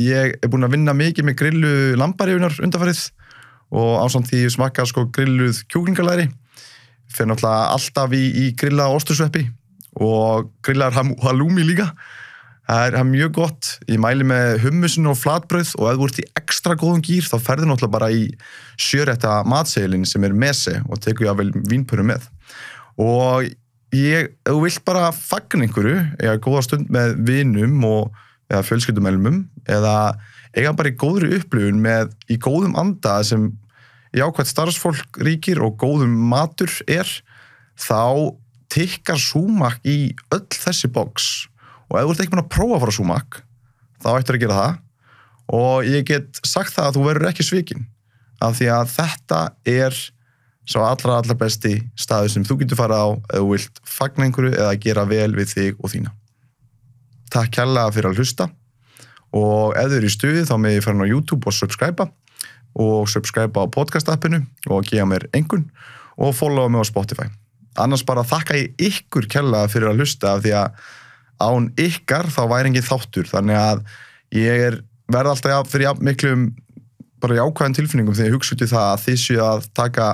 S4: ég er búin að vinna mikið með grillu lambarífunar undanfarið og ásamt því smakka sko grilluð kjúklingalæri fyrir náttúrulega alltaf í grilla ostursveppi og grillar halloumi líka það er mjög gott ég mæli með hummusin og flatbrauð og ef þú ert í ekstra góðum gýr þá ferðu náttúrulega bara í sjörétta matseðilinn sem er mese og tekur ég vel vínpöru með og ef þú vilt bara fagna einhverju eða góða stund með vinum eða fjölskyldumælumum eða eiga bara í góðri upplifun í góðum anda sem jákvætt starfsfólk ríkir og góðum matur þá tikkar Sumac í öll þessi box og ef þú ert ekki búin að prófa að fara Sumac þá ættir að gera það og ég get sagt það að þú verður ekki svikin af því að þetta er svo allra besti staður sem þú getur farið á ef þú vilt fagna einhverju eða gera vel við þig og þína. Takk kærlega fyrir að hlusta og ef þið eru í stuði þá með ég fara á YouTube og subscribe á podcast-appinu og gefa mér einhvern og followa mig á Spotify. Annars bara þakka ég ykkur kærlega fyrir að hlusta af því að án ykkar þá væri engin þáttur þannig að ég verð alltaf fyrir miklum bara jákvæðan tilfinningum þegar ég hugsa út í það að þið séu að taka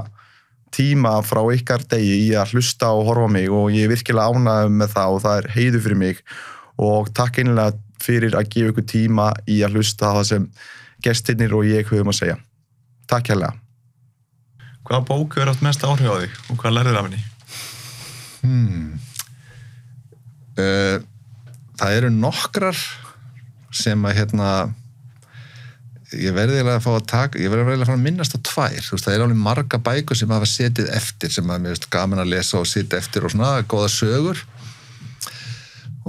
S5: tíma frá ykkar degi í að hlusta og horfa á mig og ég er virkilega ánægður með það og það er heiður fyrir mig og takk einlega fyrir að gefa ykkur tíma í að hlusta á það sem gestirnir og ég höfum að segja. Takk hérlega.
S4: Hvaða bók hefur haft mest áhrif á þig og hvað lærðir af henni?
S3: Það eru nokkrar sem að ég verði að fá að minnast á tvær. Þú veist, það er alveg marga bækur sem hafa setið eftir sem að mér finnst gaman að lesa og sitja eftir og svona, góða sögur.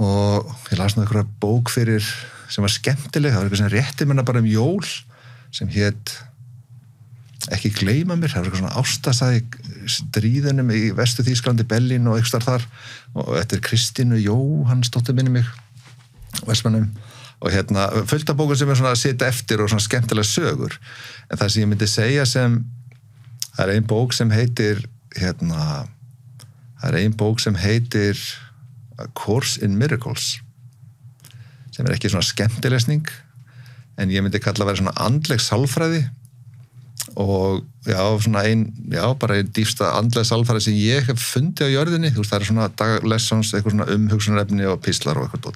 S3: Og ég las nú einhverja bók fyrir sem var skemmtileg, það var eitthvað sem rétti mér bara jól sem hét Ekki gleyma mér, það var eitthvað svona ástasæði stríðunum í Vestur-Þýskalandi, Berlín og eitthvað þar og þetta er Kristínu Jóhannsdóttir minni mig Vestmannum og fullt af bókum sem er svona að sitja eftir og svona skemmtilega sögur en það sem ég myndi segja sem það er ein bók sem heitir A Course in Miracles sem er ekki svona skemmtilesning en ég myndi kalla að vera svona andleg sálfræði og bara einn dýpsta andlega sálfræði sem ég hef fundið á jörðinni, þú veist, það er svona daglessons, eitthvað svona umhugsunarefni og píslar og eitthvað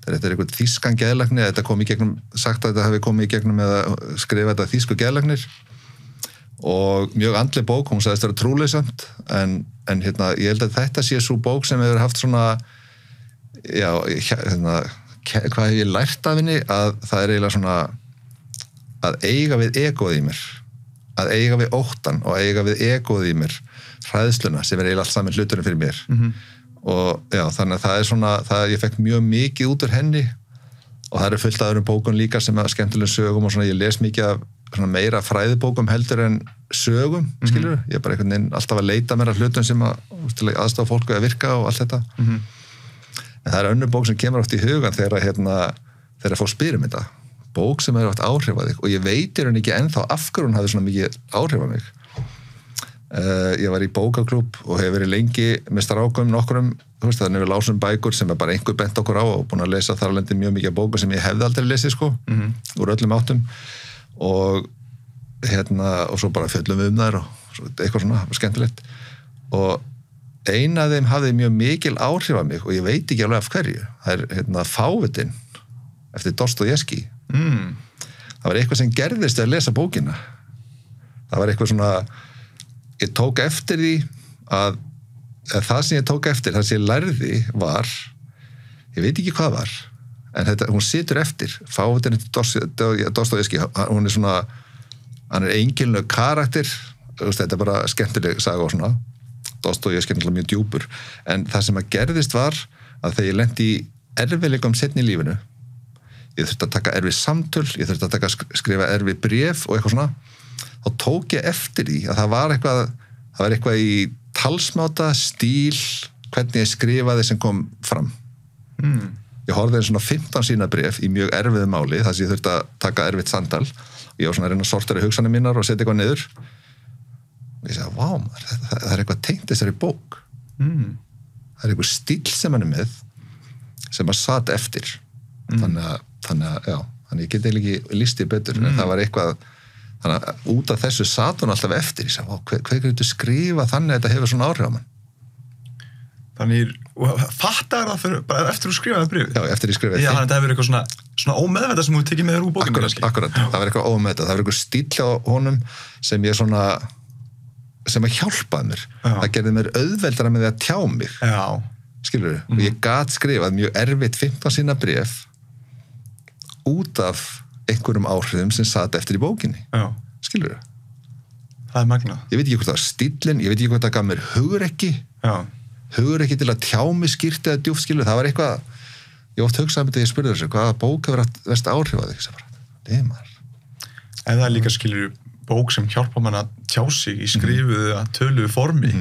S3: þetta er eitthvað þýskan geðlækni, þetta kom í gegnum sagt að þetta hafi komið í gegnum eða skrifa þetta þýsku geðlæknir og mjög andleg bók, hún sagðist vera trúleysamt en ég held að þetta sé svo bók sem hefur haft svona hvað hef ég lært af henni að það er eiginlega svona að eiga við egóð í mér að eiga við óttan og eiga við egóð í mér hræðsluna sem er eiginlega allt saman hluturinn fyrir mér og þannig að það er svona ég fekk mjög mikið út úr henni og það eru fullt af öðrum bókum líka sem er skemmtilegum sögum og svona ég les mikið af svona meira fræðibókum heldur en sögum skilur, ég er bara einhvern veginn alltaf að leita mér af hlutum sem til að aðstofa fólku að virka og allt þetta en það er önnur bók sem kemur oft í hugan þegar fólk spyrir um þetta bók sem hefur haft áhrif á þig og ég veit hún ekki ennþá af hverju hún hafði svona mikið áhrif á mig ég var í bókaklúbb og hefur verið lengi með strákum nokkrum, þú veist þannig við lásum bækur sem er bara einhver bent okkur á og búin að lesa þar alveg mjög mikið bókur sem ég hefði aldrei lesið úr öllum áttum og og svo bara fjöllum við þær og eitthvað svona skemmtilegt og ein af þeim hafði mjög mikil áhrif á mig og ég veit ekki alveg af hverju það er Fávitinn eftir Dostojevskí það var eitthvað sem gerðist að lesa bókina það var eitthvað svona ég tók eftir því að það sem ég tók eftir, það sem ég lærði var ég veit ekki hvað var en hún situr eftir Fávitinn eftir Dostojevskí hún er svona hann er eiginlegur karakter þetta er bara skemmtileg saga og svona Dostojevskí er náttúrulega mjög djúpur en það sem að gerðist var að þegar ég lenti í erfiðleikum seinni í lífinu ég þurfti að taka erfið samtöl, ég þurfti að skrifa erfið bréf og eitthvað svona þá tók ég eftir því að það var eitthvað í talsmáta, stíl hvernig ég skrifaði sem kom fram ég horfði einn svona 15 sína bréf í mjög erfiðu máli þar sem ég þurfti að taka erfitt samtal ég var svona að reyna að sortera hugsanir mínar og setja eitthvað niður og ég sagði, vá, það er eitthvað tengt þessari bók það er eitthvað stíl sem hann er með sem að satt eftir þannig að ég get eiginlega ekki listið betur en það var eitthvað þannig að út af þessu satt hún alltaf eftir ég sagði, hvað getur skrifa þannig að þetta hefur svona áhrif á mann
S4: Þannig, fattar það bara eftir að skrifa það bréfið?
S3: Já, eftir að skrifa
S4: þannig að þetta hefur eitthvað svona ómeðvitað sem þú tekið með þér úr bókinu
S3: Akkurat, það var eitthvað ómeðvitað það var eitthvað stíll hjá honum sem ég svona sem að hjálpaði mér það gerði mér auðveldara með því að tjá mig skilurðu, og ég gat skrifað mjög erfitt 15 sína bréf út af einhverjum áhrifum sem satt eftir í bókinni skilurðu
S4: það er magnað
S3: ég veit ekki hvort það var stíllinn, ég veit ekki hvort það gaf mér hugrekki til að tjá mig skýrt eða djúpt skilurðu, það var eitthvað ég oft hugsaði með þetta, ég spurði þessu hvaða bók hefur verið áhrif á þig
S4: ef það er líka skilurðu bók sem hjálpa mann að tjá sig í skrifuðu að töluðu formi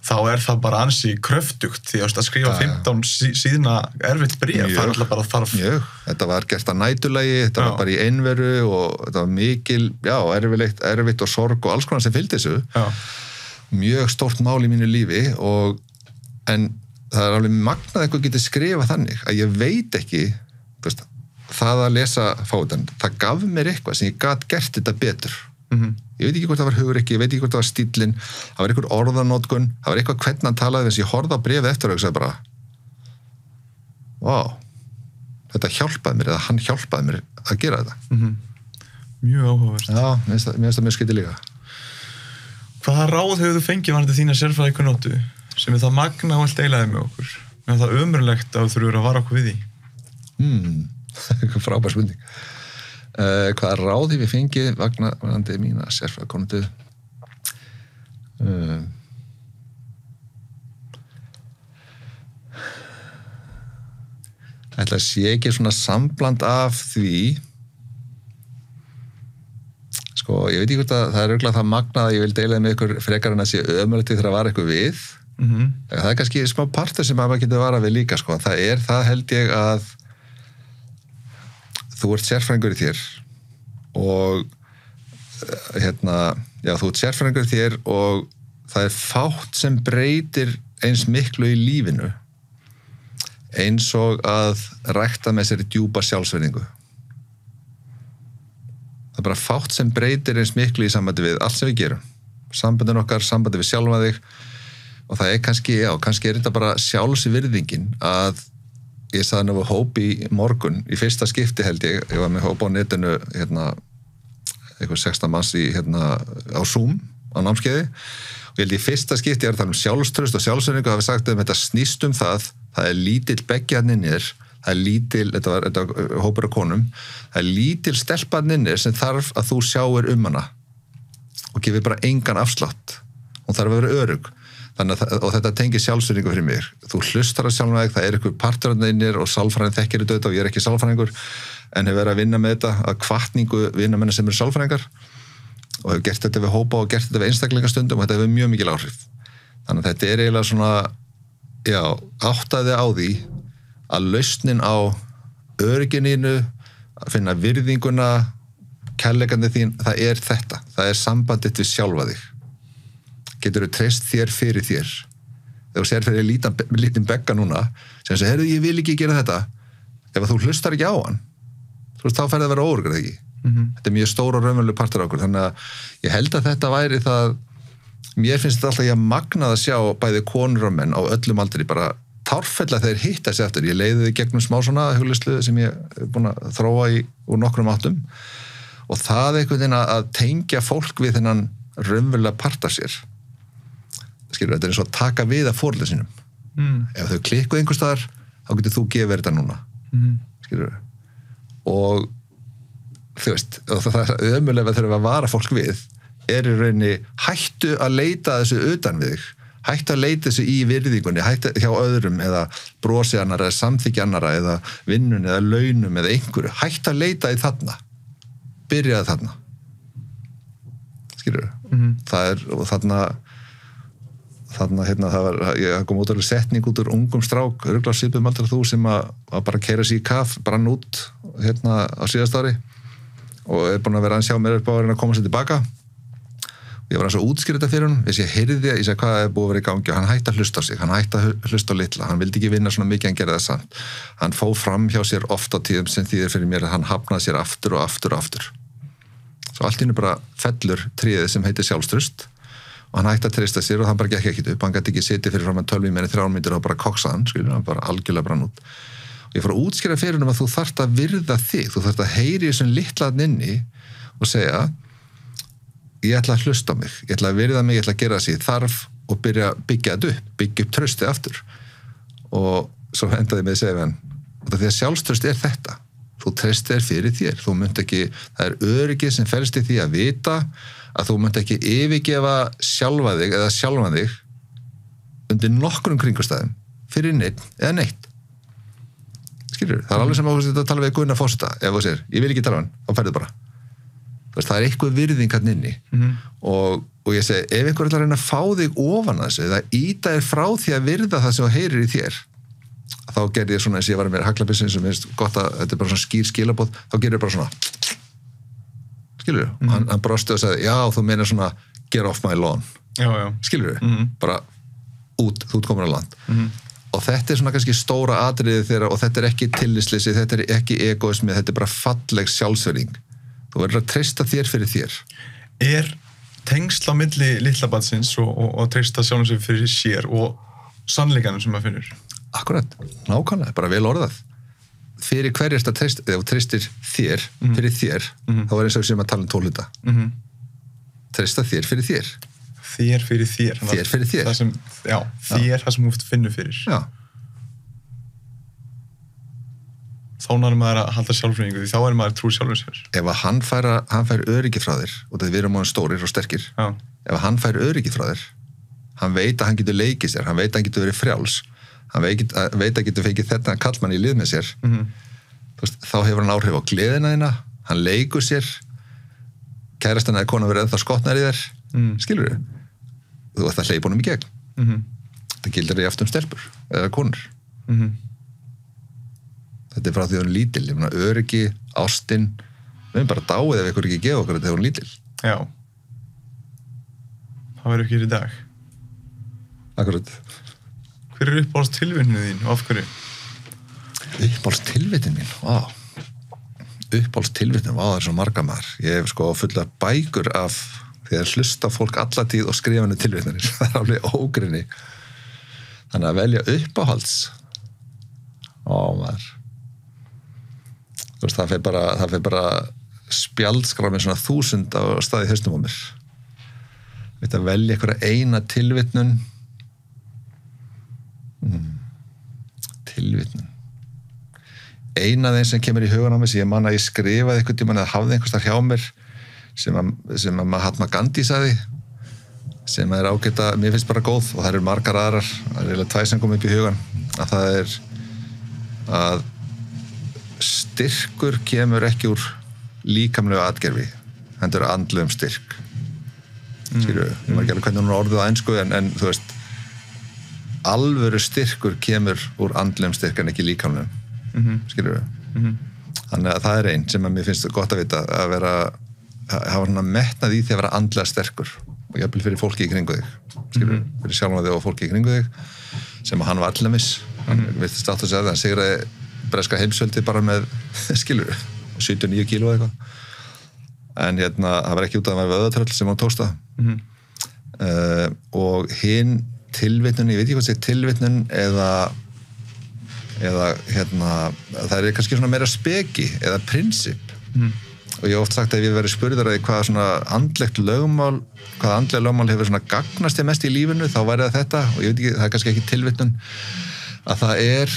S4: þá er það bara ansi kröftugt því að skrifa 15 síðna erfitt bréf, það er alltaf bara þarf
S3: mjög, þetta var gert að nætulagi þetta var bara í einveru og þetta var mikil erfitt og sorg og alls konar sem fylgdi þessu mjög stórt mál í mínu lífi en það er alveg magnað eitthvað getið skrifa þannig að ég veit ekki það að lesa Fávitinn, það gaf mér eitthvað sem ég gat gert þetta betur ég veit ekki hvort það var hugur ekki, ég veit ekki hvort það var stíllinn, það var einhver orðanótkun, það var eitthvað hvernig hann talaði þess, ég horfði á bréfið eftir og sagði bara vá, þetta hjálpaði mér eða hann hjálpaði mér að gera þetta.
S4: Mjög áhugavert.
S3: Já, mér finnst það mjög skytið líka.
S4: Hvaða ráð hefur þú fengið varðandi þína sérfræðikunnáttu sem það magna og allt deilaði með okkur? En það ömurlegt að þú þurfur að vara okkur við því?
S3: Frábær spurning. Hvaða ráð hefur fengið varðandi mína sérfræðikunnáttu? Ætla að sé ekki svona sambland af því sko, ég veit ekki hvort að það er örugglega það magnað að ég vil deila með ykkur frekar en að sé ömurlegt þegar að vara ykkur við. Það er kannski smá partur sem maður getur varað við líka sko. Það held ég að þú ert sérfræðingur í þér og þú ert sérfræðingur í þér og það er fátt sem breytir eins miklu í lífinu eins og að rækta með sér djúpa sjálfsvirðingu. Það er bara fátt sem breytir eins miklu í sambandi við allt sem við gerum. Sambandin okkar, sambandi við sjálfa þig og það er kannski er þetta bara sjálfsvirðingin að ég sagði nú hóp í morgun í fyrsta skipti held ég var með hóp á netinu eitthvað 16 manns á Zoom á námskeiði og ég held í fyrsta skipti ég er að tala sjálfstraust og sjálfsvirðingu og hafi sagt þetta snýst það er lítill beggjarninnir það er lítill, þetta hópur af konum það er lítill stelparninnir sem þarf að þú sjáir hana og gefur bara engan afslátt hún þarf að vera örugg og þetta tengir sjálfsvirðingu fyrir mig þú hlustar að sjálfa þig, það er eitthvað parturarnir og sálfræðin þekkir þetta og ég er ekki sálfræðingur en hefur verið að vinna með þetta að hvatningu vinnamenn sem eru sálfræðingar og hefur gert þetta við hópa og gert þetta við einstaklingarstundum og þetta hefur mjög mikil áhrif þannig að þetta er eiginlega svona áttaði á því að lausnin á öryggininu að finna virðinguna kærleikandi þín, það er þetta það er sambandið við sjálfa þig getur þú treyst þér fyrir þér þegar þú sér fyrir lítinn begga núna sem segir, heyrðu, ég vil ekki gera þetta ef þú hlustar ekki á hann þú veist, þá ferði að vera óöryggur ekki þetta er mjög stór og raunveruleg partur á okkur þannig að ég held að þetta væri það mér finnst þetta alltaf ég magnað að sjá bæði konur og menn á öllum aldri bara tárfella þeir hitta sig eftir ég leiði þið gegnum smá svona huglislu sem ég er búin að þróa úr nokkrum áttum og það einhvern veginn að tengja fólk við þennan raunverulega part af sér skilur, þetta er eins og að taka við af foreldrum sínum ef þau klikkuð einhvers staðar þá getur þú gefið þetta núna skilur og þú veist, og það er ömulega að þurfa að vara fólk við er í rauninni hættu að leita þessu utan við þig hættu að leita þessu í virðingunni hættu hjá öðrum eða brosi annara eða samþykja annara eða vinnun eða launum eða einhverju, hættu að leita í þarna byrjaði þarna skilur það er, og þarna það var, ég kom út alveg setning út úr ungum strák, örugglega svipum aldrei þú sem að bara keyra sig í kaf brann út á síðast ári og er búin að vera að sjá mér upp á að koma sér tilbaka og ég var að útskýra þetta fyrir hún ég heyrði, ég segi hvað er búið að vera í gangi og hann hætti að hlusta á sig, hann hætti að hlusta á litla hann vildi ekki vinna svona mikið, hann gerði það samt hann fóð fram hjá sér oft á tíðum sem þýðir fyrir mér að hann hafnaði sér aftur og aftur og aftur svo allt í einu bara fellur tríðið sem heitir sjálfstraust og hann hætti að treysta sér og hann bara gekk ekkert upp hann gæti ekki setið fyrir fram að 12 í meira 3 mínútur og bara koksa hann, skilur, hann bara algjörlega brann út og ég fór að útskýra fyrir hann að þú þarft að virða þig, þú þarft að heyri þessum litlaðn inni og segja ég ætla að hlusta á mig, ég ætla að virða mig, ég ætla að gera það sem ég þarf og byrja að byggja upp traustið aftur og svo endaði ég með að segja við hann og því að sjálfstraust er þetta þú treystir fyrir þér, þú munt ekki það er öryggið sem felst í því að vita að þú munt ekki yfirgefa sjálfa þig eða sjálfan þig undir nokkrum kringustæðum fyrir neitt eða neitt skilur, það er alveg sem að tala við Gunnar Fosseta ef þú segir, ég vil ekki tala hann, þá ferðu bara það er eitthvað virðing hann inni og ég segi, ef einhver ætlar að reyna að fá þig ofan að þessu eða íta þér frá því að virða það sem þú heyrir í þér þá gerði ég svona eins og ég var með haglabissin sem er gott að þetta er bara svona skýr skilaboð þá gerði ég bara svona skilur hann brosti og sagði, já þú meina svona get off my lawn skilur bara út, þú ert komin á land og þetta er svona kannski stóra atriði þeirra og þetta er ekki tillisleysi, þetta er ekki egoismi, þetta er bara falleg sjálfsverðing þú verður að treysta þér fyrir þér
S4: tengsl á milli litla barnsins og treysta sjálfum sig fyrir sér og sannleikanum sem maður finnur.
S3: Akkurat, nákvæmlega, bara vel orðað. Fyrir hverjast að treysta, ef þú treystir þér, fyrir þér, þá er eins og sem að tala um tólhluta. Treysta þér fyrir þér.
S4: Þér fyrir þér.
S3: Þér fyrir þér.
S4: Það sem, þér það sem þú finnur fyrir.
S3: Já. Þá
S4: náður maður að halda sjálfsfræðingu því þá er maður trúr sjálfur sér.
S3: Ef að hann fær öryggi frá þér og það við erum á stórir og sterkir, ef hann fær öryggi frá þér, hann veit að hann getur leikið sér, hann veit að hann getur verið frjáls, hann veit að getur fengið þetta kallmann í lið með sér, þá hefur hann áhrif á gleðina þína, hann leikur sér, kærastan eða kona verið ennþá skotnar í þér, skilurðu? Þú ætti að hleypa honum í gegn. Það gildir í aftum stelpur eða konur. Þetta er frá því að hún er lítil, ég meina öryggi, ástin, við erum bara dáið ef ykkur ekki gefa okkur þetta þegar hún er lítil.
S4: Já. Það verður ekki í dag.
S3: Akkurat.
S4: Hver er uppáhaldstilvitnunin þín og af hverju?
S3: Uppáhaldstilvitnunin mín, vá. Uppáhaldstilvitnunin, það er svo marga maður. Ég hef sko fulla bækur af því að hlusta fólk alla tíð og skrifa henni tilvitnanir. Það er alveg ógrinni. Þannig að velja uppáhalds. Maður. Það fer bara spjaldskrá með svona 1000 á staði hausnum á mér. Veit að velja einhverja eina tilvitnun. Tilvitnun. Eina þeim sem kemur í hugan á mig sem ég man að ég skrifaði einhvern tímann eða hafði einhvers þar hjá mér sem að Mahatma Gandhi sagði sem er ágæta, mér finnst bara góð og það eru margar aðrar, það er eiginlega 2 sem kom upp í hugan að það er að styrkur kemur ekki úr líkamlegu atgerfi, hendur andlegum styrk. Skilju, ég maður ekki alveg hvernig hún er orðið á ensku en þú veist, alvöru styrkur kemur úr andlegum styrk en ekki líkamlegum. Skilju. Þannig að það er einn sem að mér finnst gott að vita að hafa svona metnað í því að vera andlega sterkur og jafnvel fyrir fólki í kringu þig. Skilju, fyrir sjálfan þig og fólki í kringu þig sem að hann var allir miss. Hann virtist átt að segja það, hann sigraði breska heimsveldi bara með, skilur, 79 kíló eða eitthvað. En það var ekki út af að maður vöðatröll sem hann tókst það. Og hinn tilvitnun, ég veit ekki hvað sé tilvitnun eða það er kannski svona meira speki eða prinsip. Og ég hef oft sagt að ef ég verið spurður að hvað svona andlegt lögmál, hvað andlega lögmál hefur svona gagnast ég mest í lífinu, þá væri það þetta, og ég veit ekki, það er kannski ekki tilvitnun, að það er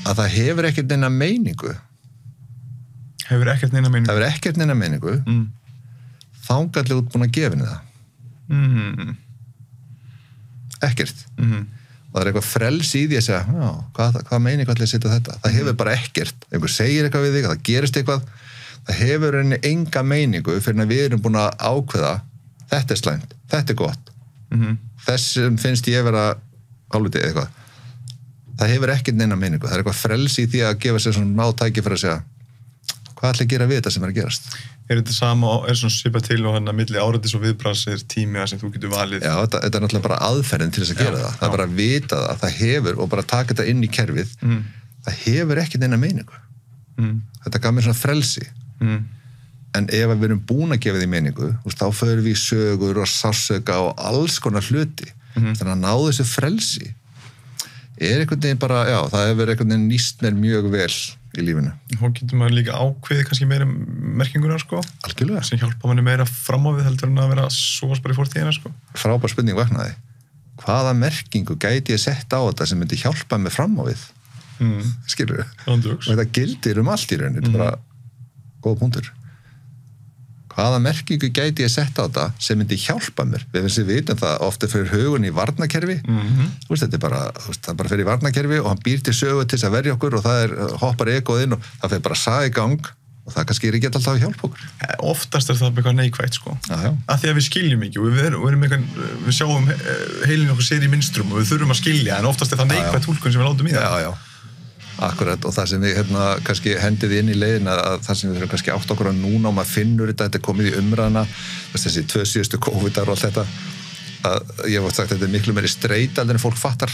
S3: að það hefur ekkert neina meiningu.
S4: Hefur ekkert neina meiningu?
S3: Það hefur ekkert neina meiningu. Þángallega útbúin að gefa henni það. Ekkert. Og það er eitthvað frelsi í því að segja, hvað meiningu ætli að setja þetta? Það hefur bara ekkert. Einhver segir eitthvað við þig, það gerist eitthvað. Það hefur henni enga meiningu fyrir að við erum búin að ákveða þetta er slæmt, þetta er gott. Þessum finnst ég vera hálfutið eitthvað. Það hefur ekkert neina meiningu. Það er eitthvað frelsi í því að gefa sér svona mátæki fyrir að segja hvað ætli að gera við þetta sem er að gerast.
S4: Er þetta sama, er svona svipað til og milli árætis og viðbragðs er tími sem þú getur valið?
S3: Já, þetta er náttúrulega bara aðferðin til þess að gera það. Það er bara að vita það, það hefur og bara taka þetta inn í kerfið. Það hefur ekkert neina meiningu. Þetta gaf mér svona frelsi. En ef við erum búin að gefa því meiningu, þá förum við í sögur og sársauka og alls konar hluti. Þannig að ná þessu frelsi er einhvern veginn bara, það hefur einhvern veginn nýst mér mjög vel í lífinu.
S4: Þá getur maður líka ákveðið kannski meira merkinguna, sko.
S3: Algjörlega.
S4: Sem hjálpa manni meira fram á við heldur en að vera sofast bara í fortíðina, sko.
S3: Frábær spurning vaknaði. Hvaða merkingu gæti ég sett á þetta sem myndi hjálpa mig fram á við? Skilurðu? Og þetta gildir allt í rauninni, þetta er bara góð punktur. Hvaða merkingu gæti ég sett á þetta sem myndi hjálpa mér? Við vitum það ofta fyrir hugun í varnakerfi. Þetta er bara, það bara fyrir í varnakerfi og hann býr til sögu til þess að verja okkur og það hoppar egoð inn og það fyrir bara að saga í gang og það kannski ekki alltaf að hjálpa okkur.
S4: Oftast er það eitthvað neikvægt, sko. Af því að við skiljum ekki og við sjáum heilin okkur sér í minstrum og við þurfum að skilja en oftast er það neikvægt túlkun sem við látum í það.
S3: Já. Akkurat, og það sem við kannski hendið inn í leiðin að það sem við þurfum kannski átt okkur að núna og maður finnur þetta er komið í umræðana þessi 2 síðustu COVID-ar og allt þetta ég hef sagt að þetta miklu meiri streita en fólk fattar,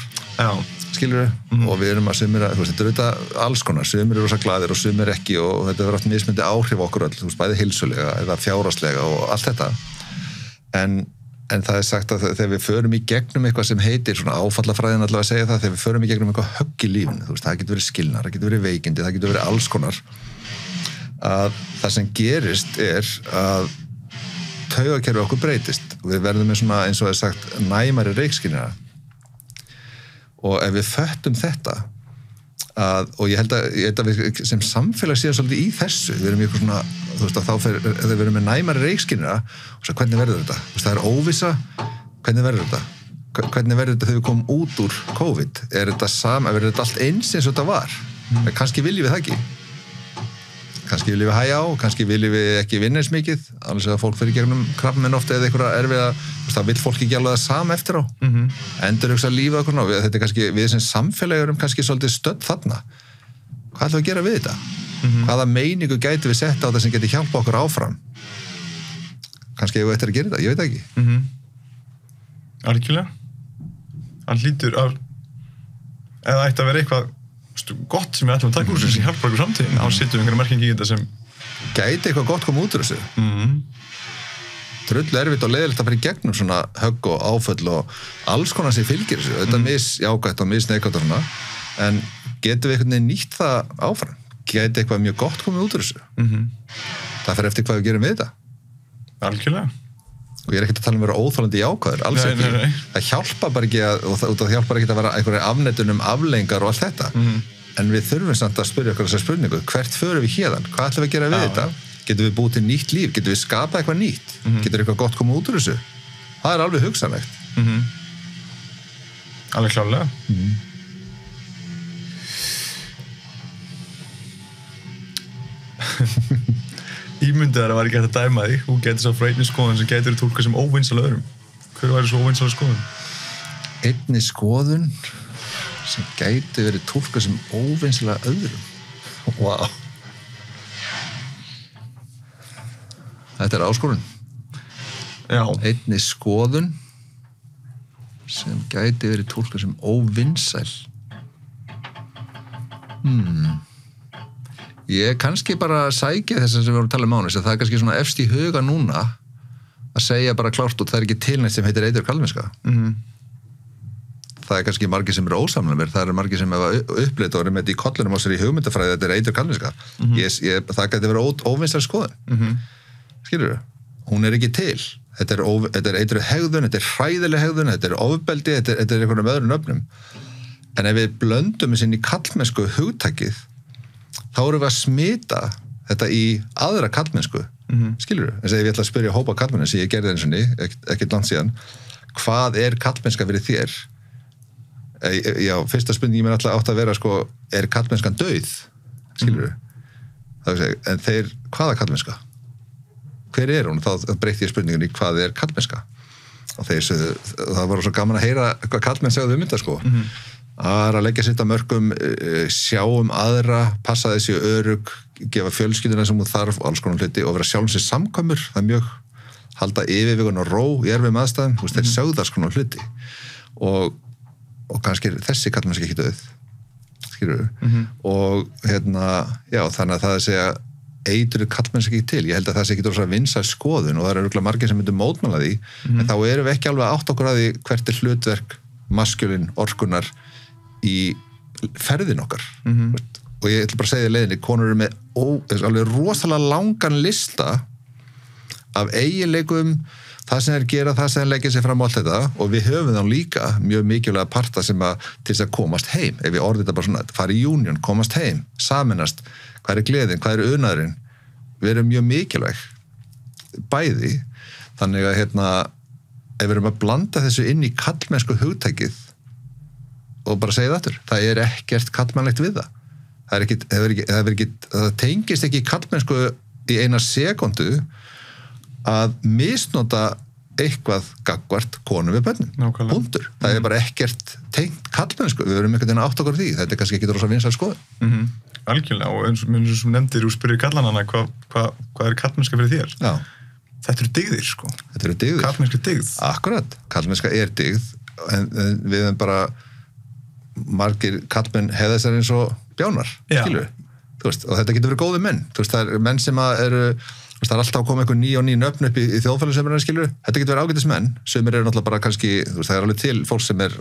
S3: skilur og við erum að sumir að, þetta er auðvitað alls konar, sumir eru rosa glaðir og sumir ekki og þetta verður oft mismundi áhrif okkur öll, bæði heilsulega eða fjárhagslega og allt þetta en það er sagt að þegar við förum í gegnum eitthvað sem heitir svona áfallafræðin allavega að segja það, þegar við förum í gegnum eitthvað högg í lífinu, það getur verið skilnar, það getur verið veikindi, það getur verið alls konar að það sem gerist að taugakerfi okkur breytist og við verðum með svona eins og það er sagt næmari reykskynjara og ef við föttum þetta og ég held að við sem samfélag séum svolítið í þessu, við erum í eitthvað svona þú veist að þegar við erum með næmari reykskynjara og svo hvernig verður þetta? Það er óvissa, hvernig verður þetta? Hvernig verður þetta þegar við komum út úr COVID? Er þetta allt eins og þetta var? Kannski viljum við það ekki kannski viljum við hægja á, kannski viljum við ekki vinna eins mikið, alveg að fólk fyrir gegnum krabbmein ofta eða eitthvað erfiða, það vill fólk ekki alveg það sama eftir á, endurhugsa lífið okkur ná, þetta er kannski, við sem samfélagi erum kannski svolítið stödd þarna. Hvað ætlum við að gera við þetta? Hvaða meiningu gæti við setta á það sem geti hjálpa okkur áfram? Kannski ég eftir að gera þetta, ég veit ekki.
S4: Algjörlega. Hann hlýtur að, eða ætti að vera eitthvað gott sem við ætlum að taka úr sem hjálpar okkur framtíðin á setjum einhverja merkingi í þetta sem
S3: gæti eitthvað gott koma út úr þessu drullu erfitt og leiðilegt að fara í gegnum svona högg og áföll og alls konar sem fylgir þessu þetta misjákvætt og misneikvætt og svona en getum við einhvern veginn nýtt það áfram gæti eitthvað mjög gott komið út úr þessu það fer eftir hvað við gerum við þetta
S4: algjörlega
S3: og ég er ekkert að tala um að vera óþolandi jákvæður alls ekki, það hjálpa bara ekki og það hjálpar ekki að vera einhverja afneitun afleiðingar og allt þetta en við þurfum samt að spyrja okkur þessa spurningu hvert förum við hérðan, hvað ætlum við að gera við þetta getum við búið til nýtt líf, getum við skapað eitthvað nýtt getur eitthvað gott komið út úr þessu það er alveg hugsanlegt
S4: alveg klárlega Ímyndið að það var ekki hægt að dæma þig og getur svo frá einni skoðun sem getur tólkað sem óvinsal öðrum hver væri svo óvinsal skoðun?
S3: Einni skoðun sem gæti verið tólkað sem óvinsal öðrum wow þetta er áskorun
S4: já
S3: einni skoðun sem gæti verið tólkað sem óvinsal Ég kannski bara sækja þess að við vorum að tala um ánis að það er kannski svona efst í huga núna að segja bara klárt og það er ekki tilnætt sem heitir eitur kalmennska. Það er kannski margir sem eru ósamlega mér, það eru margir sem hefa upplýtt og eru með þetta í kollunum á sér í hugmyndafræði þetta er eitur kalmennska. Það gæti verið óvinslega skoðun. Skilurðu? Hún er ekki til. Þetta er eitur hegðun, þetta er hræðileg hegðun, þetta er ofbeldi, þetta er einhvern með öðrum öfnum. En ef við blöndum þessi inn í kallmennsku hugtakið þá erum við að smita þetta í aðra kallmennsku skilur þú? En þegar ég ætla að spyrja hópa kallmenni sem ég gerði eins og ekkert langt síðan hvað er kallmennska fyrir þér? Já, fyrsta spurningi mér alltaf átt að vera sko, er kallmennskan dauð? Skilur þú? En þeir, hvaða kallmennska? Hver er hún? Þá breytti ég spurningunni hvað er kallmennska? Og það var svo gaman að heyra hvað kallmenn segðu þetta sko að leggja sitt að mörkum, sjá aðra, passa þessi örugg, gefa fjölskylduna sem hún þarf og alls konar hluti og vera sjálfum sér samkvæmur, það er mjög halda yfirvegun og ró í erfiðum aðstæðum, þeir sögðu alls konar hluti og kannski þessi kallmennska ekki döð, skilur og já, þannig að það að segja eitur kallmennska ekki til, ég held að það sé ekki rosa vinsæl skoðun og það eru örugglega margir sem myndu mótmæla því, en þá erum við ekki alveg átt okkur að því hvert er hlutverk maskjulin, orkunar í ferðin okkar og ég ætla bara að segja í leiðinni konur eru með alveg rosalega langan lista af eiginleikum það sem þeir gera, það sem þeir leggja sig fram á allt þetta og við höfum þá líka mjög mikilvæga parta sem til þess að komast heim ef við orðum þetta bara svona, fara í union, komast heim saminast, hvað er gleðin, hvað er unaðurinn við erum mjög mikilvæg bæði, þannig að ef við erum að blanda þessu inn í kallmennsku hugtækið og bara segja það aftur, það er ekkert kallmannlegt við það tengist ekki kallmennsku í eina sekundu að misnota eitthvað gagnvart konum við börnum punktur, það er bara ekkert tengt kallmennsku, við verum einhvern veginn átt okkur því þetta er kannski ekki rosa vinsæl skoðun
S4: algjörlega, og eins og nefndir og spyrir kallanana hvað er kallmennska fyrir þér
S3: já
S4: þetta eru dygðir, sko.
S3: Þetta eru dygðir.
S4: Karlmennska dygð.
S3: Akkurat, karlmennska dyggð en við erum bara margir karlmenn hefða þessar eins og bjánar, skilur við. Og þetta getur verið góði menn. Það er menn sem eru, það er alltaf að koma einhver ný og ný nöfn upp í þjóðfélagsumræðunni, skilur við. Þetta getur verið ágætis menn. Sumir eru náttúrulega bara kannski, það er alveg til fólk sem er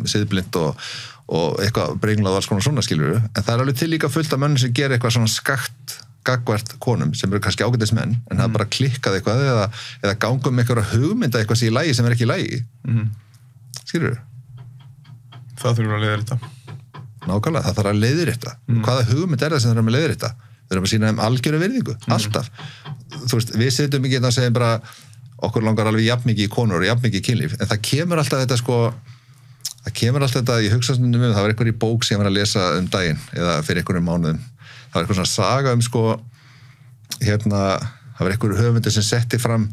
S3: siðblind og eitthvað brenglað og alls konar svona, skilur við. En það er alveg til líka fullt af mönnum sem gerir eitthvað svona skakt gagnvart konum sem eru kannski ágætis menn en það bara klikkað eitthvað eða gangum einhverja hugmynda eitthvað sem í lagi sem er ekki í lagi. Skilur við?
S4: Það þurfum að leiða þetta.
S3: Nákvæmlega, það þarf að leiðir þetta. Hvaða hugmynd er það sem þarf að leiðir þetta? Við erum að sýna þeim algjöru virðingu, alltaf. Þú veist, við sitjum ekki að segja bara okkur langar alveg jafn mikið í konur og jafn mikið í kynlíf, en það kemur alltaf þetta ég hugsa stundum það var einhver í bók sem ég var að lesa daginn eða fyrir einhverjum mánuðum. Það var eitthvað svona saga það var einhver höfundur sem setti fram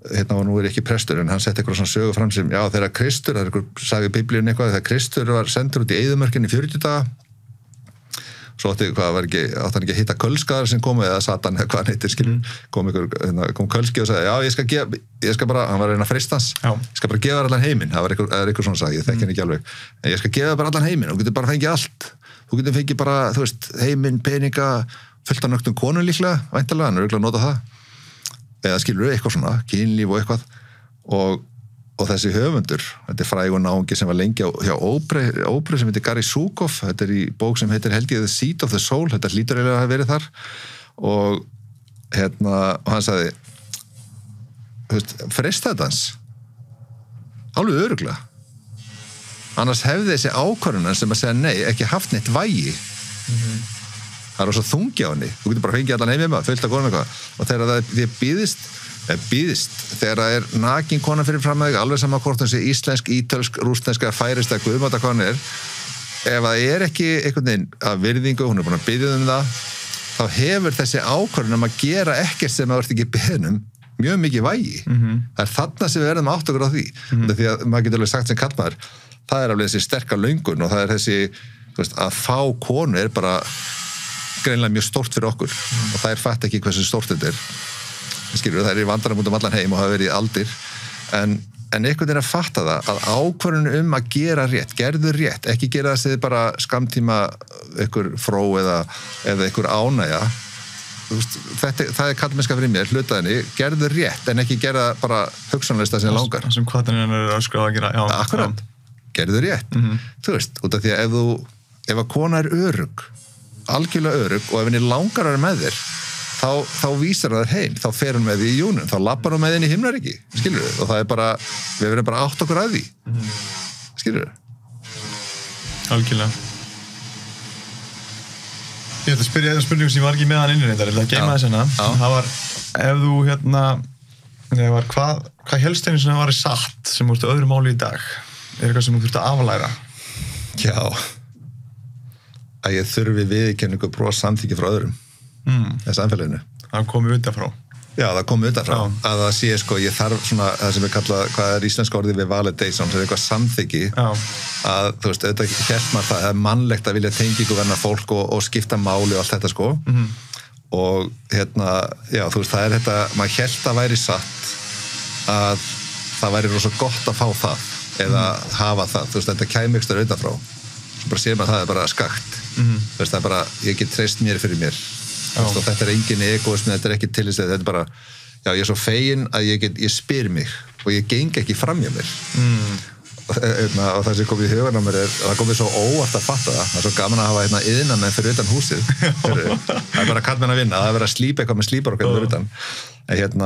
S3: og nú er ekki prestur en hann setti eitthvað svona sögu fram sem þegar Kristur, það er einhver sagði í Biblíunni eitthvað, þegar Kristur var sendur út í eyðimörkinni 40 daga svo átti hann ekki að hitta kölskaðar sem komu eða Satan eða hvað hann heitir kom kölski og sagði ég skal bara, hann var að reyna að freista hans ég skal bara gefa þér allan heiminn, það er eitthvað svona sagði, ég þekki hann ekki alveg en ég skal gefa þér bara allan heiminn, þú getur bara fengið allt þú getur fengið bara, þú veist, heiminn, peninga fullt af nögtum konum líklega væntanlega, hann er örugglega að nota það eða skilur eitthvað svona, kynlíf og eitthvað og þessi höfundur, þetta er frægur náungi sem var lengi hjá óperu sem heitir Gary Zukav, þetta er í bók sem heitir held ég The Seat of the Soul, þetta hlýtur eiginlega að hafa verið þar og hann sagði freistæðans alveg örugglega annars hefði þessi ákvörðunar sem að segja nei ekki haft neitt vægi það er svo þungi á henni þú getur bara fengið allan heimima, fullt af konum eitthvað og þegar það býðist þegar það er nakin kona fyrir fram að þig alveg sama hvort hún sé íslensk, ítölsk, rússneska færist að guðmáta hvað hann er ef það er ekki einhvern veginn að virðingu, hún er búin að biðja það þá hefur þessi ákvörðun að gera ekkert sem það ert ekki beðnum mjög mikið vægi það er þarna sem við verðum átt okkur á því því að maður getur alveg sagt sem kallmaður það er alveg þessi sterka löngun og það er þessi veist, að fá konu er bara greinlega mjög stórt fyrir okkur og það er fatt ekki hversu stórt þetta er skilur, það er í vandarum út allan heim og hafa verið í aldir en einhvern veginn að fatta það að ákvörðun að gera rétt, gerðu rétt ekki gera það sem bara skamtíma einhver fró eða einhver ánægja það er kallmennska fyrir mér, hlutaðinni gerðu rétt en ekki gera bara hugsanleista sem langar
S4: það sem hvataninn er öskrað að gera
S3: akkurat, gerðu rétt þú veist, út af því að ef að kona er örugg algjörlega örugg og ef henni langar að vera með þér þá vísar það heim, þá fer hún með því í júnum, þá lappar hún með henni í himnaríki, skilur við, og það er bara, við verðum bara átt okkur að því, skilur við.
S4: Algjörlega. Ég ætla að spyrja eða spurningu sem ég var ekki með hann inni reyndar, ég ætla að geyma þess hana, það var, ef þú hvað helst einu sem það var í satt sem þú ert öðru máli í dag, er eitthvað sem þú þurft að aflæra?
S3: Já, að ég þurfi viðurkenningu og brosa samþykki frá öðrum. Samfélaginu.
S4: Það komi utanfrá.
S3: Já, það komi utanfrá. Að það sé, ég þarf svona, það sem við kalla, hvað er íslenska orðið við validation, það er eitthvað samþykki, að, þú veist, auðvitað hélt maður það er mannlegt að vilja tengingu verna fólk og skipta máli og allt þetta, og, já, þú veist, það er þetta, maður hélt að væri satt, að það væri rosa gott að fá það, eða hafa það, þú veist, þetta kæmi ekstra utanfrá, svo bara sér maður það er bara skakt, þú veist, það er bara, ég get treyst mér fyrir mér, og þetta er engin egoismi, þetta er ekki til þess að þetta er bara, já ég er svo fegin að ég spyr mig og ég geng ekki fram hjá mér og það sem kom í hugan á mér það kom mér svo óvart að fatta það er svo gaman að hafa iðnamenn fyrir utan húsið það er bara kallmenn að vinna það er verið að slípa eitthvað með slípar og eitthvað fyrir utan en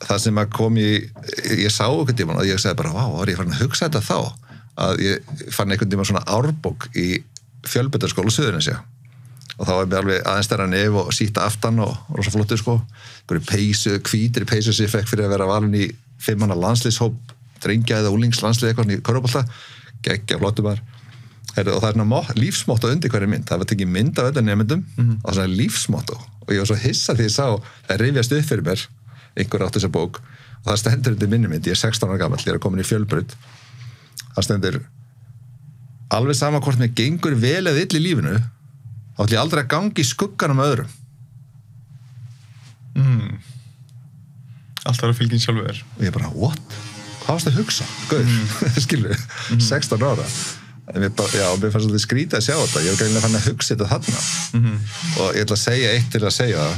S3: það sem að kom ég sá einhvern tímann og ég sagði bara, vá, var ég farin að hugsa þetta þá að ég fann einhvern tímann svona árbók í Fjölbrautaskóla Suðurnesja og þá var mér alveg aðeins stærra nef og síta aftan og rosa flottur einhverju peysu, hvítri peysu sem ég fekk fyrir að vera valin í 5 manna landslýshóp drengja eða úlingslandslið eitthvað í körfubolta, geggja flottur maður og það er lífsmotto undir hverju mynd, það var tekið mynd af öllum nemyndum og það er lífsmotto og ég var svo hissa því ég sá, það rifjast upp fyrir mér einhver átt þessa bók og það stendur undir minni mynd, ég er 16 ára gamall, ég er komin í Fjölbraut það stendur alveg sama hvort mér gengur vel eða ill í lífinu þá ætla ég aldrei að gangi í skugganum öðrum.
S4: Alltaf að fylgja sjálfur þér.
S3: Og ég bara, what? Hvað varst að hugsa? Gaur, skilur, 16 ára. En mér fannst svolítið skrítið að sjá þetta. Ég var greinilega fann að hugsa þetta þarna. Og ég ætla að segja eitt til að segja það.